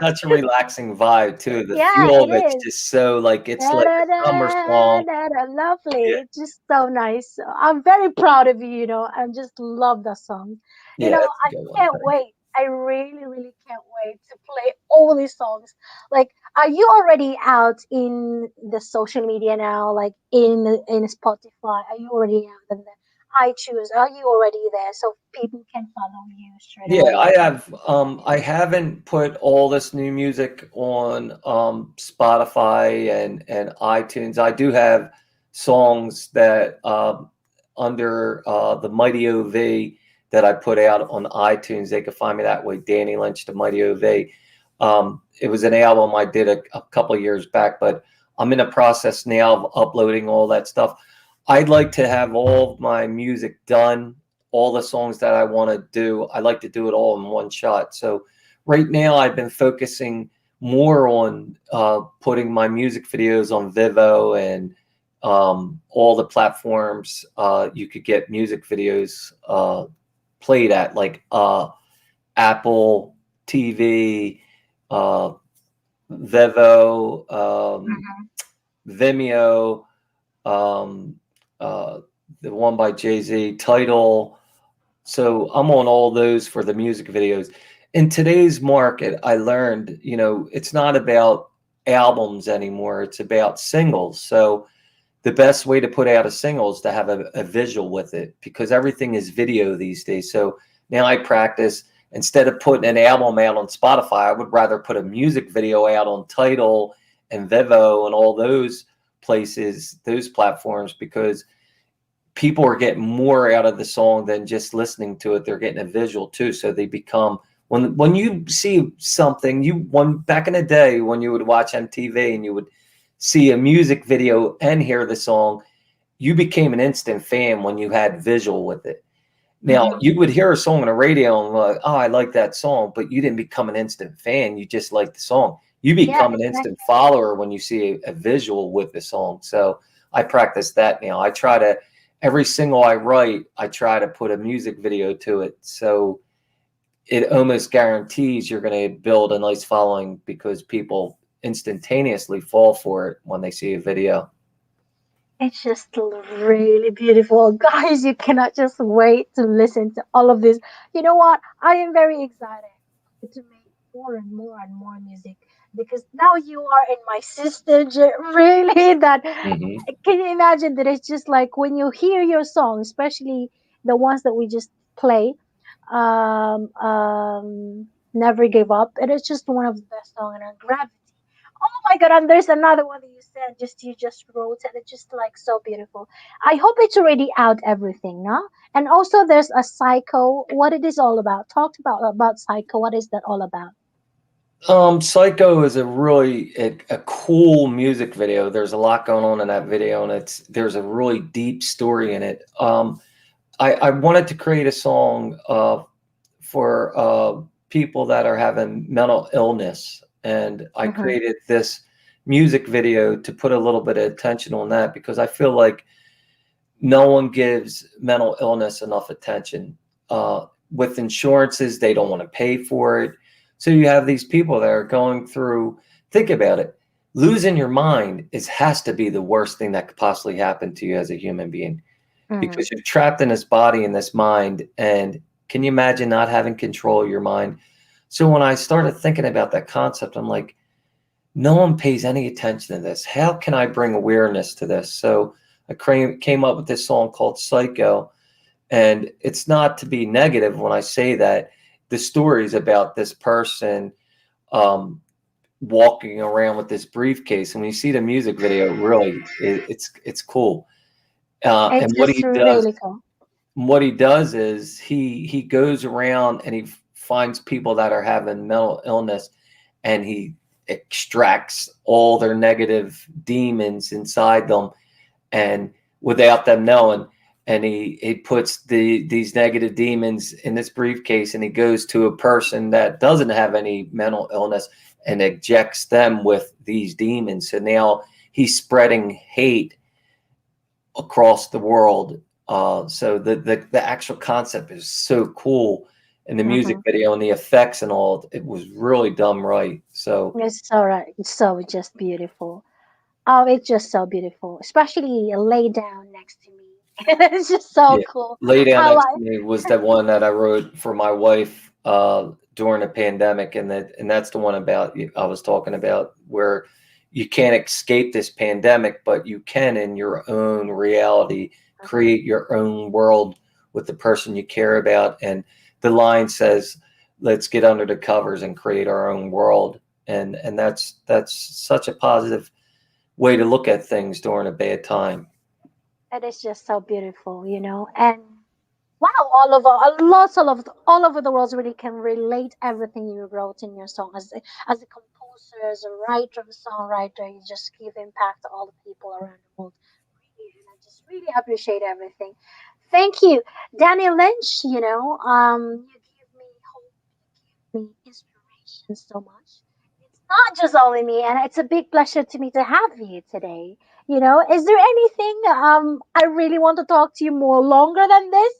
such a relaxing vibe too. The yeah, feel it of it's is. just so like it's Da, like da, a summer da, song. da, da, lovely. Yeah, It's just so nice. I'm very proud of you, and just love the song. yeah, it's a I good one. can't wait. I really, really can't wait to play all these songs. Like, are you already out in the social media now? Like in Spotify? Are you already out in the iTunes? Are you already there so people can follow you straight Yeah, away? I haven't put all this new music on Spotify and iTunes. I do have songs that under the Mighty OV that I put out on iTunes. They can find me that way, Danny Lynch, the Mighty OV. It was an album I did a couple of years back, but I'm in the process now of uploading all that stuff. I'd like to have all of my music done, all the songs that I want to do. I like to do it all in one shot. So right now I've been focusing more on putting my music videos on Vivo and all the platforms you could get music videos played at, like Apple TV, uh, Vivo, Vimeo, um, uh, the one by Jay Z, Title. So I'm on all those for the music videos. In today's market, I learned, it's not about albums anymore. It's about singles. So the best way to put out a single is to have a visual with it, because everything is video these days. So now I practice, instead of putting an album out on Spotify, I would rather put a music video out on Tidal and Vivo and all those places, those platforms, because people are getting more out of the song than just listening to it. They're getting a visual too. So they become, when you see something, when back in the day when you would watch MTV and you would see a music video and hear the song, you became an instant fan when you had visual with it. Now Mm-hmm. you would hear a song on the radio and like, oh, I like that song, but you didn't become an instant fan. You just like the song. You Yeah, become an instant exactly. follower when you see a visual with the song. So I practice that now. I try to, every single I write, I try to put a music video to it. So it almost guarantees you're going to build a nice following, because people instantaneously fall for it when they see a video. It's just really beautiful. Guys, you cannot just wait to listen to all of this. You know what? I am very excited. to make and more music, because now you are in my sister really that Hmm. can you imagine that it's just like when you hear your song, especially the ones that we just play, Never Give Up. It is just one of the best songs, and Gravity. Oh my God! And there's another one that you said you just wrote, and it's just like so beautiful. I hope it's already out everything, no? And also there's a Psycho. What it is all about? Talked about Psycho. What is that all about? Psycho is a really a cool music video. There's a lot going on in that video, and there's a really deep story in it. I wanted to create a song for people that are having mental illness, and I Mm-hmm. created this music video to put a little bit of attention on that because I feel like no one gives mental illness enough attention. With insurances, they don't want to pay for it. So you have these people that are going through, think about it. Losing your mind has to be the worst thing that could possibly happen to you as a human being Mm-hmm. because you're trapped in this body and this mind. And can you imagine not having control of your mind? So when I started thinking about that concept, I'm like, no one pays any attention to this. How can I bring awareness to this? So I came up with this song called Psycho. And it's not to be negative when I say that. The story is about this person um, walking around with this briefcase. And when you see the music video, really, it's cool. It's And just really cool. what he does is he goes around and he finds people that are having mental illness, and he extracts all their negative demons inside them, and without them knowing, and he puts these negative demons in this briefcase, and he goes to a person that doesn't have any mental illness and ejects them with these demons. So now he's spreading hate across the world. So the actual concept is so cool, and the music Mm-hmm. video and the effects and all, it was really done right. So It's so right. It's so just beautiful. Oh, it's just so beautiful, especially lay down next to me. It's just so yeah, cool. Lay Down I Next to like. Me was the one that I wrote for my wife during the pandemic, and that's the one about I was talking about where you can't escape this pandemic, but you can in your own reality Mhm. create your own world with the person you care about. And the line says, "Let's get under the covers and create our own world." And that's such a positive way to look at things during a bad time. It is just so beautiful, you know. And wow, all over the world really can relate everything you wrote in your song. As a composer, as a writer, a songwriter, you just give impact to all the people around the world. Really, and I just really appreciate everything. Thank you, Danny Lynch. You give me hope, you give me inspiration so much. It's not just only me, and it's a big pleasure to me to have you today. Is there anything I really want to talk to you more longer than this?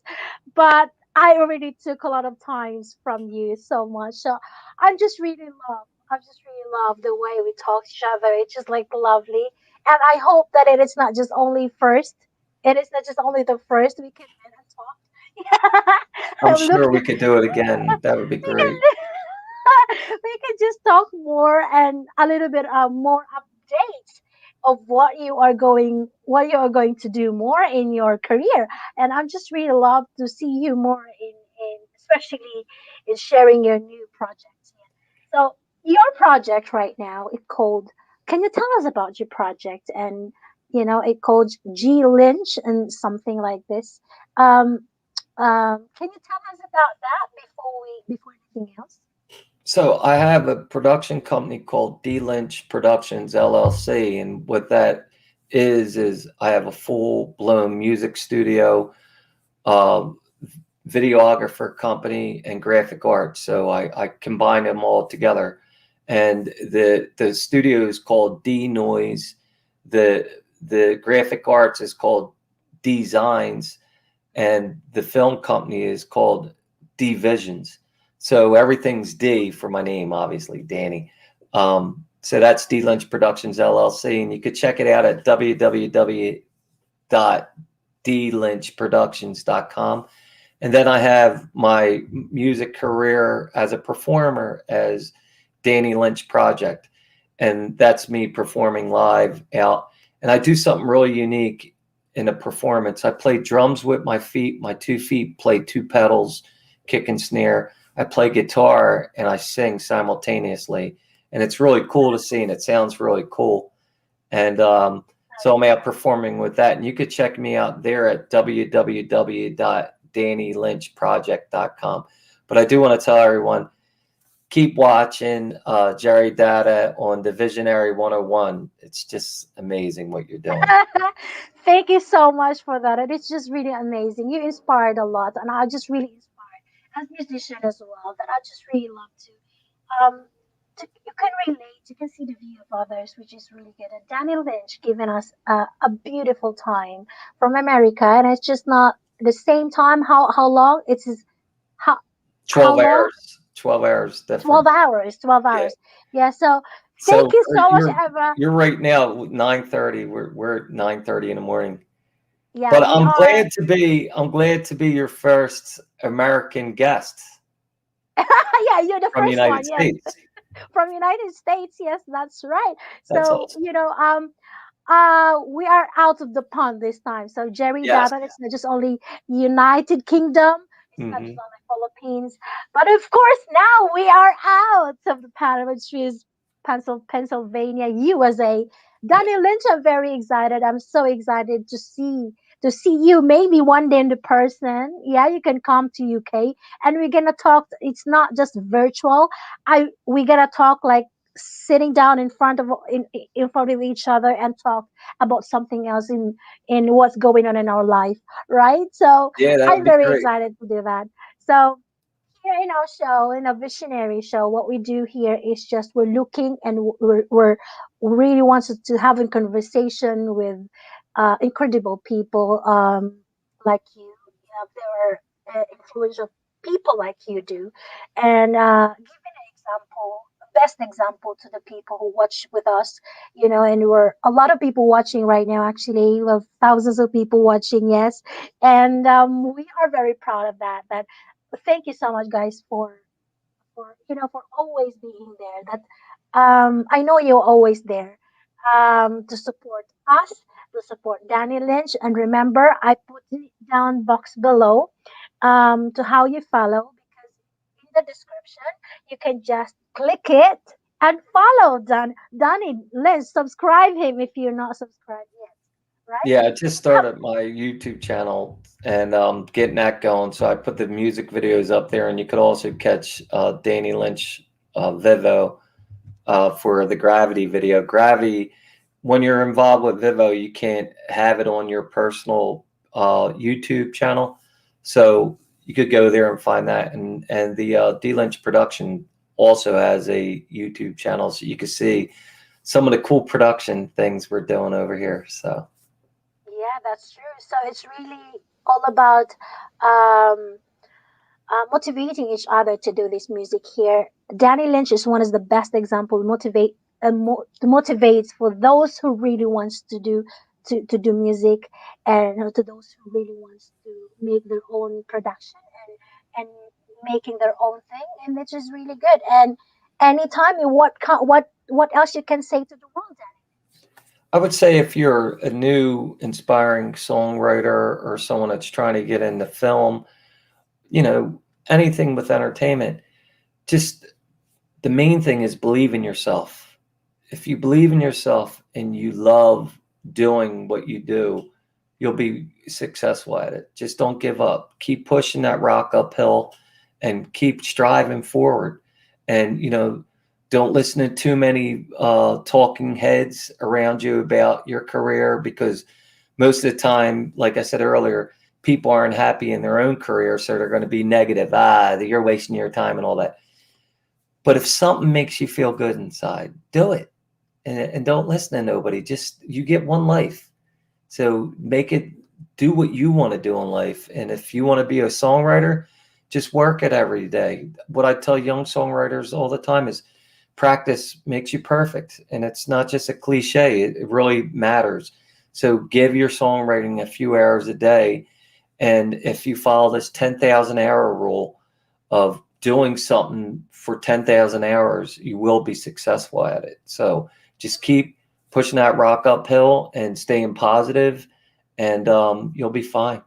But I already took a lot of times from you so much. So I just really love the way we talk to each other. It's just like lovely. And I hope that it is not just only first. It is not just only the first we can met and talk. I'm Look, sure we could do it again. That would be we can great. we can just talk more and a little bit more updates of what you are going to do more in your career. And I'm just really love to see you more in especially in sharing your new projects. So your project right now it called. Can you tell us about your project? And it called G Lynch and something like this. Um, can you tell us about that before anything else? So I have a production company called D Lynch Productions LLC, and what that is I have a full blown music studio, um, videographer company, and graphic arts. So I combine them all together, and the studio is called D Noise. The graphic arts is called Designs, and the film company is called D Visions. So everything's D for my name, obviously, Danny. So that's D Lynch Productions LLC, and you could check it out at www.dlynchproductions.com. And then I have my music career as a performer as Danny Lynch Project. And that's me performing live out. And I do something really unique in a performance. I play drums with my feet. My 2 feet play two pedals, kick and snare. I play guitar and I sing simultaneously. And it's really cool to see, and it sounds really cool. And so I'm out performing with that. And you could check me out there at www.dannylynchproject.com. But I do want to tell everyone, keep watching Jerry Dada on the Visionary 101. It's just amazing what you're doing. Thank you so much for that. And it's just really amazing. You inspired a lot, and I just really inspired as a musician as well. That I just really love um you can relate, you can see the view of others, which is really good. And Daniel Lynch giving us a beautiful time from America, and it's just not the same time. How long? How how 12 long? hours, 12 hours 12 difference. hours. 12 Yeah. hours. Yeah. So thank So you so much, you're Eva. you're right now 9:30. We're at 9:30 in the morning. Yeah, But we are. I'm glad to be your first American guest Yeah, you're the from the first United one. Yes, States. from United States. Yes, that's right. That's So awesome. we are out of the pond this time. So Jerry Yes. Dada, it's not just only United Kingdom, it's not just Hmm. only Philippines, but of course now we are out of the pond, which is Pennsylvania, USA. Yeah. Danny Lynch, I'm very excited. I'm so excited to see you maybe one day in the person. Yeah, you can come to UK and we're gonna talk. It's not just virtual. We're gonna talk like sitting down in front of each other and talk about something else in what's going on in our life, right? So Yeah, that would I'm be very great. excited to do that. So here in our show, in a visionary show, what we do here is just we're looking and we're really wants to have a conversation with incredible people like you. Yeah, there are influential people like you do, and giving an example, best example to the people who watch with us, and we're a lot of people watching right now. Actually, we have thousands of people watching. Yes, and we are very proud of that. Thank you so much, guys, for always being there. That I know you're always there to support us, to support Danny Lynch. And remember, I put it down box below to how you follow, because in the description you can just click it and follow Danny Lynch. Subscribe him if you're not subscribed yet, right? Yeah, I just started my YouTube channel and getting that going. So I put the music videos up there, and you could also catch Danny Lynch Vivo for the Gravity video. Gravity, when you're involved with Vivo, you can't have it on your personal YouTube channel. So you could go there and find that. And the D Lynch production also has a YouTube channel, so you can see some of the cool production things we're doing over here. So Yeah, that's true. So it's really all about um, motivating each other to do this music here. Danny Lynch is one of the best example motivates for those who really wants to do music, and to those who really wants to make their own production and making their own thing, and which is really good. And anytime you what else you can say to the world, I would say if you're a new inspiring songwriter or someone that's trying to get into film, you know, anything with entertainment, just the main thing is believe in yourself. If you believe in yourself and you love doing what you do, you'll be successful at it. Just don't give up. Keep pushing that rock uphill and keep striving forward. And, don't listen to too many talking heads around you about your career, because most of the time, like I said earlier, people aren't happy in their own career. So they're going to be negative. That you're wasting your time and all that. But if something makes you feel good inside, do it, and don't listen to nobody. Just, you get one life, so make it, do what you want to do in life. And if you want to be a songwriter, just work it every day. What I tell young songwriters all the time is practice makes you perfect, and it's not just a cliche. It really matters. So give your songwriting a few hours a day, And if you follow this 10,000 hour rule of doing something for 10,000 hours, you will be successful at it. So just keep pushing that rock uphill and staying positive, and you'll be fine.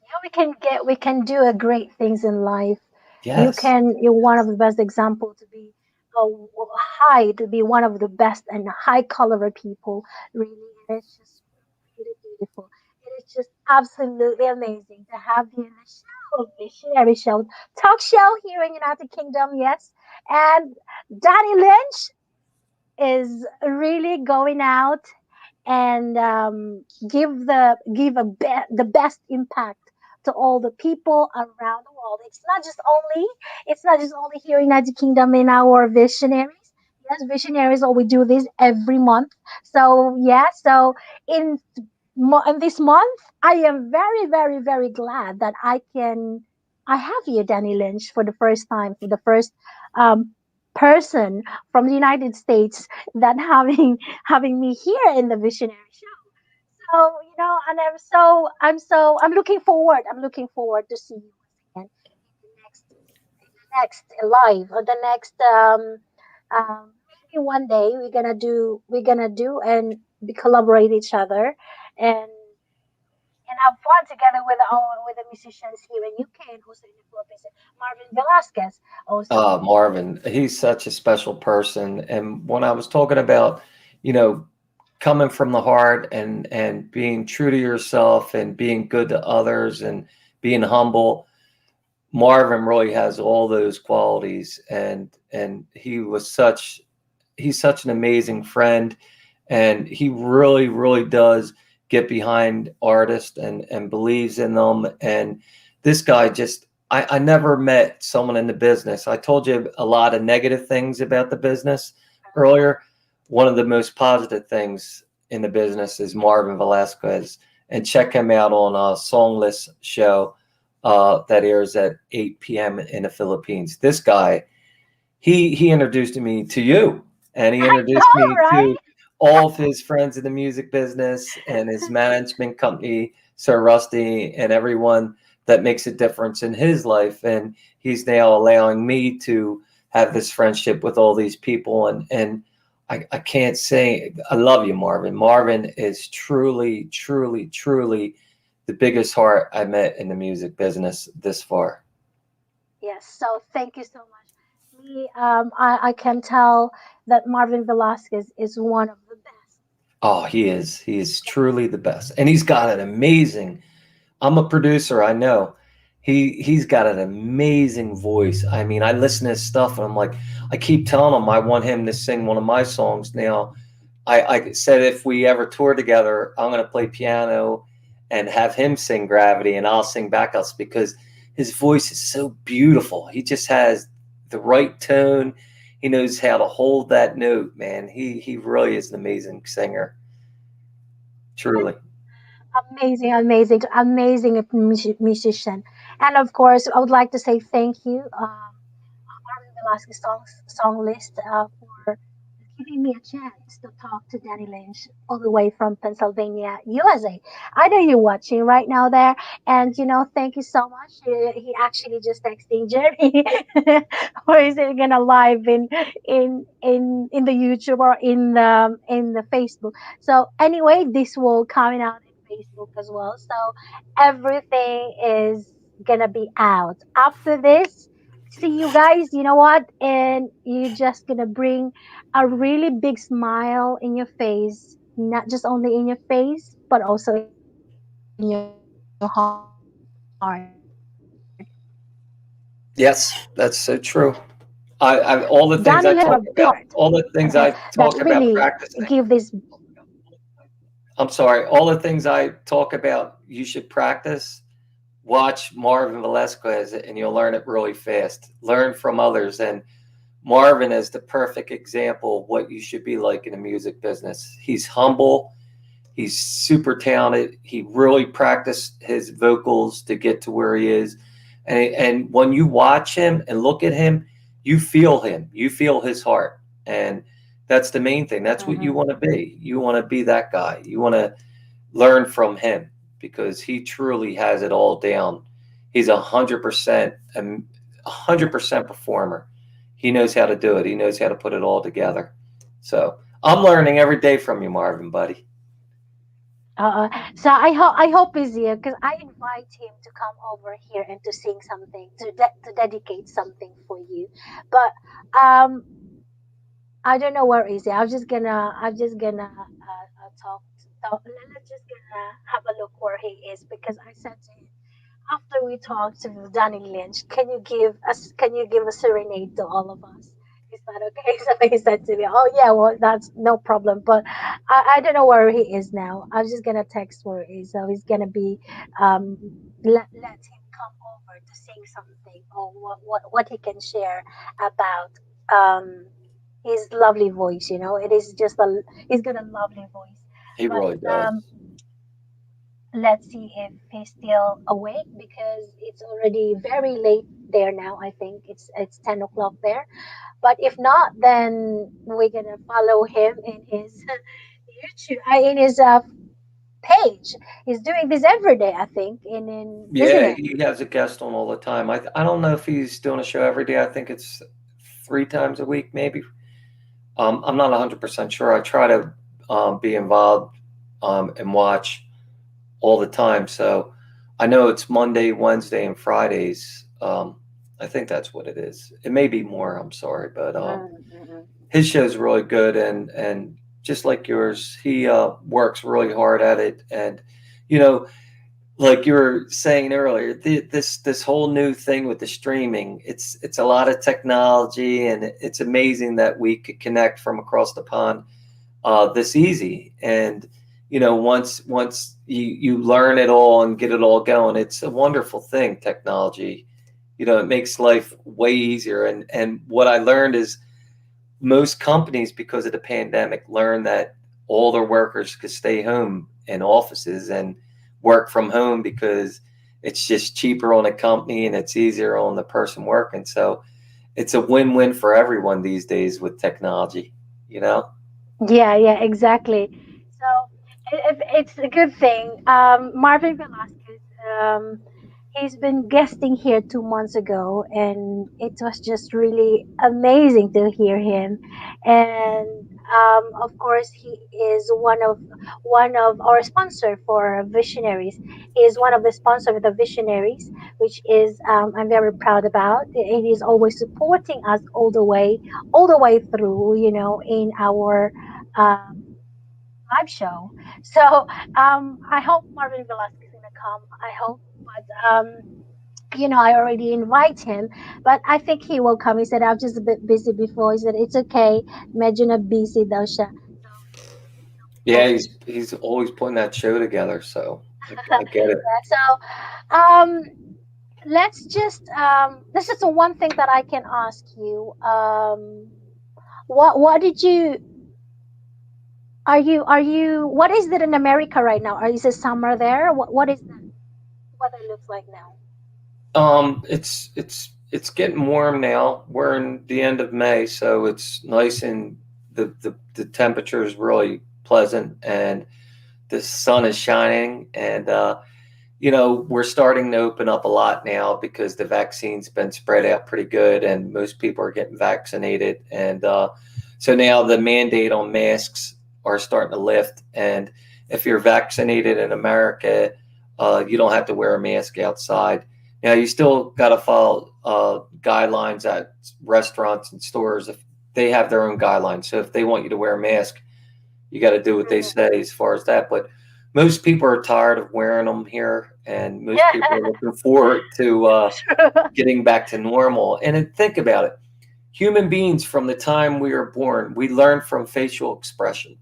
Yeah, we can do a great things in life. Yes. You're one of the best example to be uh, high, to be one of the best and high caliber people, really. And it's just really beautiful. It is just absolutely amazing to have you in the show, Visionary Show, talk show here in United Kingdom, yes. And Danny Lynch is really going out and the best impact to all the people around the world. It's not just only here in United Kingdom in our visionaries. Yes, visionaries. All we do this every month. So yeah, so in in this month, I am very, very, very glad that I have you, Danny Lynch, for the first time, for the first um, person from the United States that having me here in the Visionary Show. So and I'm looking forward. I'm looking forward to see you once again in the next live or the next maybe one day we're gonna do and we collaborate each other and have fun together with the musicians here in UK and also in the Philippines. Marvin Velasquez also. Marvin, he's such a special person. And when I was talking about, you know, coming from the heart and being true to yourself and being good to others and being humble, Marvin really has all those qualities. And he's such an amazing friend, and he really does get behind artists and believes in them. And this guy just, I never met someone in the business. I told you a lot of negative things about the business earlier. One of the most positive things in the business is Marvin Velasquez, and check him out on a Songless show that airs at 8 p.m. in the Philippines. This guy, he introduced me to you, and he I introduced know, me right? to all of his friends in the music business and his management company, Sir Rusty, and everyone that makes a difference in his life. And he's now allowing me to have this friendship with all these people. And I can't say I love you, Marvin. Marvin is truly the biggest heart I met in the music business this far. Yes, so thank you so much. I can tell that Marvin Velasquez is one of the best. Oh, he is. He is truly the best. And he's got an amazing, I'm a producer, I know. He's got an amazing voice. I mean, I listen to his stuff and I'm like, I keep telling him I want him to sing one of my songs. Now, I said if we ever tour together, I'm going to play piano and have him sing Gravity and I'll sing backups because his voice is so beautiful. He just has the right tone. He knows how to hold that note, man. He really is an amazing singer, truly. Amazing musician. And of course, I would like to say thank you, Marvin Velasquez song list, for giving me a chance to talk to Danny Lynch all the way from Pennsylvania, USA. I know you're watching right now there, and thank you so much. He actually just texting Jerry, or is it gonna live in the YouTube or in the Facebook? So anyway, this will coming out in Facebook as well. So everything is gonna be out after this. See you guys. You know what? And you're just gonna bring a really big smile in your face, not just only in your face, but also in your heart. Yes, that's so true. Danny All the Lynch things have I a talk big about, heart all the things I that talk about really practicing. give this. I'm sorry, all the things I talk about you should practice. Watch Marvin Velasquez and you'll learn it really fast. Learn from others. And Marvin is the perfect example of what you should be like in the music business. He's humble. He's super talented. He really practiced his vocals to get to where he is. And when you watch him and look at him, you feel him. You feel his heart. And that's the main thing. That's what you Mhm. want to be. You want to be that guy. You want to learn from him. because he truly has it all down. He's 100%, 100% performer. He knows how to do it. He knows how to put it all together. So I'm learning every day from you, Marvin, buddy. So I hope he's here because I invite him to come over here and to sing something to dedicate something for you. But um, I don't know where is he. I'm just gonna let's just gonna have a look where he is because I said to him after we talked to Danny Lynch, can you give a serenade to all of us? Is that okay? So he said to me, oh yeah, well that's no problem. But I don't know where he is now. I'm just gonna text where he is. So he's gonna be let him come over to sing something or what he can share about his lovely voice. It is just he's got a lovely voice. He But really does. let's see if he's still awake because it's already very late there now. I think it's 10 o'clock there. But if not, then we're gonna follow him in his YouTube, in his page. He's doing this every day, I think, in Yeah, Visionary. he has a guest on all the time. I don't know if he's doing a show every day. I think it's 3 times a week, maybe. I'm not 100% sure. I try to be involved and watch all the time. So I know it's Monday, Wednesday, and Fridays. I think that's what it is. It may be more. I'm sorry, but Mm-hmm. his show's really good, and just like yours, he works really hard at it. And you know, like you were saying earlier, this whole new thing with the streaming, it's a lot of technology, and it's amazing that we could connect from across the pond this easy. And once you learn it all and get it all going, it's a wonderful thing. Technology, it makes life way easier. And what I learned is most companies, because of the pandemic, learned that all their workers could stay home in offices and work from home because it's just cheaper on a company and it's easier on the person working. So it's a win-win for everyone these days with technology. Yeah, yeah, exactly. So it's a good thing. Marvin Velasquez, he's been guesting here 2 months ago, and it was just really amazing to hear him. And of course, he is one of our sponsor for Visionaries. He is one of the sponsor of the Visionaries, which is I'm very proud about. And he's always supporting us all the way through. In our um, live show. So I hope Marvin Velasquez is gonna come. I hope, but I already invite him, but I think he will come. He said I'm just a bit busy before. He said it's okay. Medyo na busy daw siya. So Yeah, hope. he's always putting that show together, so I get it. Yeah. So this is the one thing that I can ask you. What did you are you what is it in America right now? Is it summer there? What is the weather looks like now? It's getting warm now. We're in the end of May, so it's nice, and the temperature is really pleasant, and the sun is shining, and we're starting to open up a lot now because the vaccine's been spread out pretty good, and most people are getting vaccinated, and so now the mandate on masks are starting to lift, and if you're vaccinated in America, you don't have to wear a mask outside. Now you still got to follow guidelines at restaurants and stores if they have their own guidelines. So if they want you to wear a mask, you got to do what they Mhm. say as far as that. But most people are tired of wearing them here, and most people are looking forward to getting back to normal. And then think about it: human beings, from the time we are born, we learn from facial expression.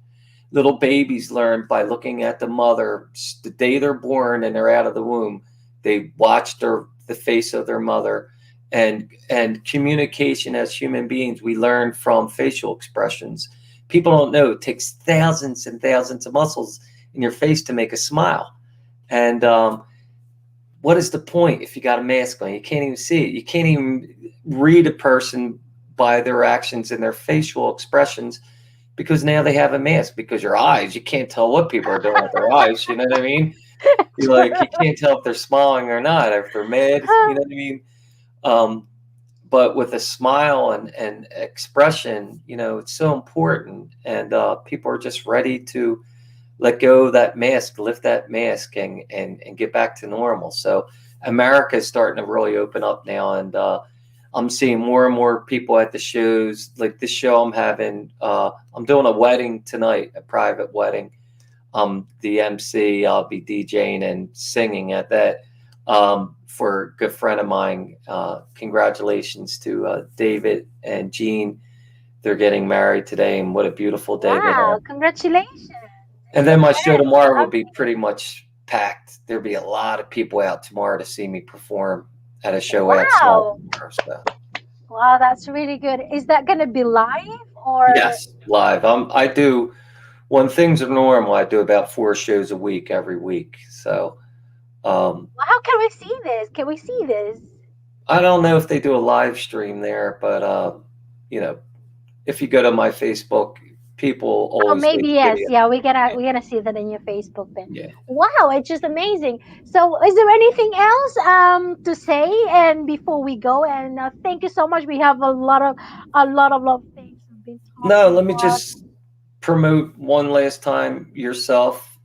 Little babies learn by looking at the mother the day they're born and they're out of the womb. They watch the face of their mother, and communication as human beings, we learn from facial expressions. People don't know it takes thousands and thousands of muscles in your face to make a smile. And what is the point if you got a mask on? You can't even see it. You can't even read a person by their actions and their facial expressions because now they have a mask. Because your eyes, you can't tell what people are doing with their eyes. You know what I mean? You're like, you can't tell if they're smiling or not, if they're mad. You know what I mean? Um, but with a smile and expression, it's so important, and people are just ready to let go of that mask, lift that mask, and get back to normal. So America is starting to really open up now, and I'm seeing more and more people at the shows. Like this show I'm having, I'm doing a wedding tonight, a private wedding. The MC. I'll be DJing and singing at that, for a good friend of mine. Congratulations to David and Jean. They're getting married today, and what a beautiful day they Wow, have. congratulations. And It's then my show very tomorrow will be lovely. pretty much packed. There'll be a lot of people out tomorrow to see me perform at a show outside Wow. tomorrow. So Wow, that's really good. Is that going to be live or yes, live. I do when things are normal. I do about 4 shows a week every week. So well, how can we see this? Can we see this? I don't know if they do a live stream there, but you know, if you go to my Facebook, people Oh, always leave maybe yes. video. Yeah, we're gonna see that in your Facebook then. Yeah. Wow, it's just amazing. So, is there anything else to say? And before we go, and thank you so much. We have a lot of things we've been No, talking let me about. just promote one last time yourself.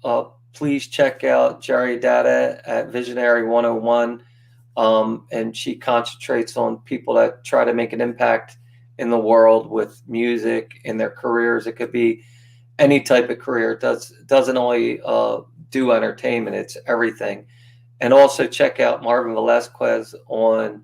Please check out Jerry Data at Visionary 101. And she concentrates on people that try to make an impact in the world with music in their careers. It could be any type of career. Doesn't only do entertainment; it's everything. And also check out Marvin Velasquez on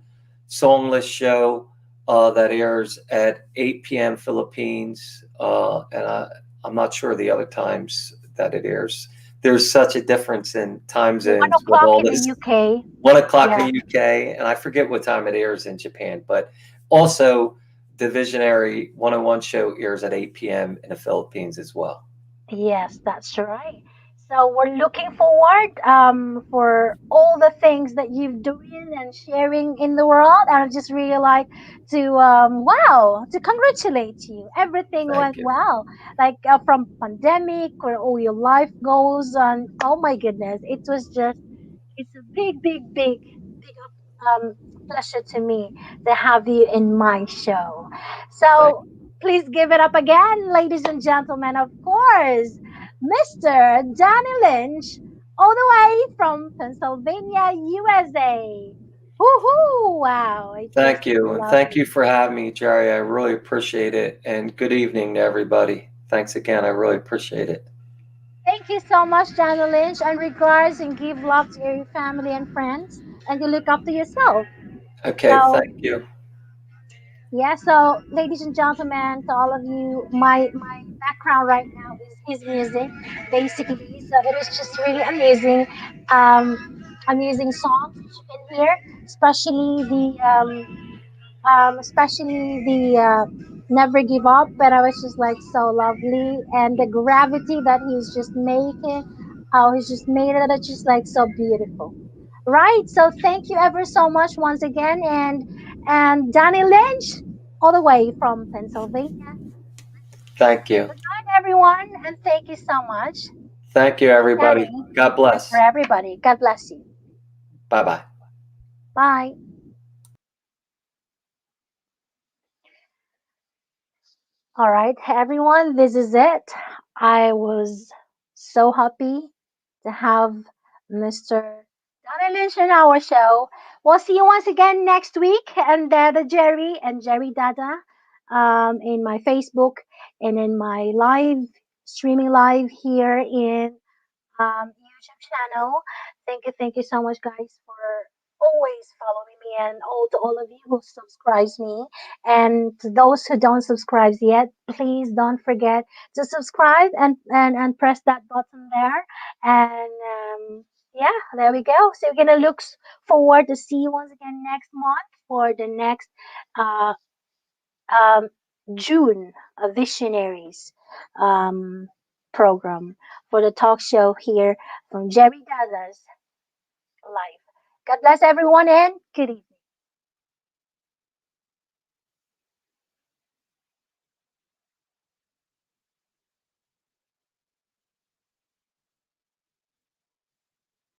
Songless Show that airs at 8 p.m. Philippines, I'm not sure the other times that it airs. There's such a difference in time One zones with o'clock all in the this. UK. 1 o'clock in Yeah. the UK, and I forget what time it airs in Japan. But also, the Visionary 101 show airs at 8 p.m. in the Philippines as well. Yes, that's right. So we're looking forward for all the things that you've doing and sharing in the world. And I just really like to wow to congratulate you. Everything Thank went you. well, like from pandemic where all your life goes. And oh my goodness, it was just it's a big pleasure to me to have you in my show. Thank So you. please give it up again, ladies and gentlemen. Of course, Mr. Danny Lynch, all the way from Pennsylvania, USA. Woohoo! Wow, it was Thank you. And thank lovely. you for having me, Jerry. I really appreciate it. And good evening to everybody. Thanks again. I really appreciate it. Thank you so much, Danny Lynch, and regards and give love to your family and friends, and you look after yourself. Okay. So Thank you. yeah, so ladies and gentlemen, to all of you, my background right now is his music, basically. So it is just really amazing, amazing songs that you can hear, especially the Never Give Up. But I was just like so lovely, and the gravity that he's just making, how he's just made it, it's just like so beautiful. Right. So thank you ever so much once again, and Danny Lynch, all the way from Pennsylvania. Thank you. Good night, everyone, and thank you so much. Thank you, And everybody. Danny, God and for bless. everybody, God bless you. Bye bye. Bye. All right, everyone, this is it. I was so happy to have Mr. Danny Lynch in our show. We'll see you once again next week, and the Jerry and Jerry Dada in my Facebook and in my live streaming live here in YouTube channel. Thank you so much, guys, for always following me, and all to all of you who subscribes me, and to those who don't subscribe yet, please don't forget to subscribe and press that button there. And yeah, there we go. So we're gonna forward to see you once again next month for the next uh, um, June Visionaries um, program for the talk show here from Jerry Dada's Live. God bless everyone and good evening.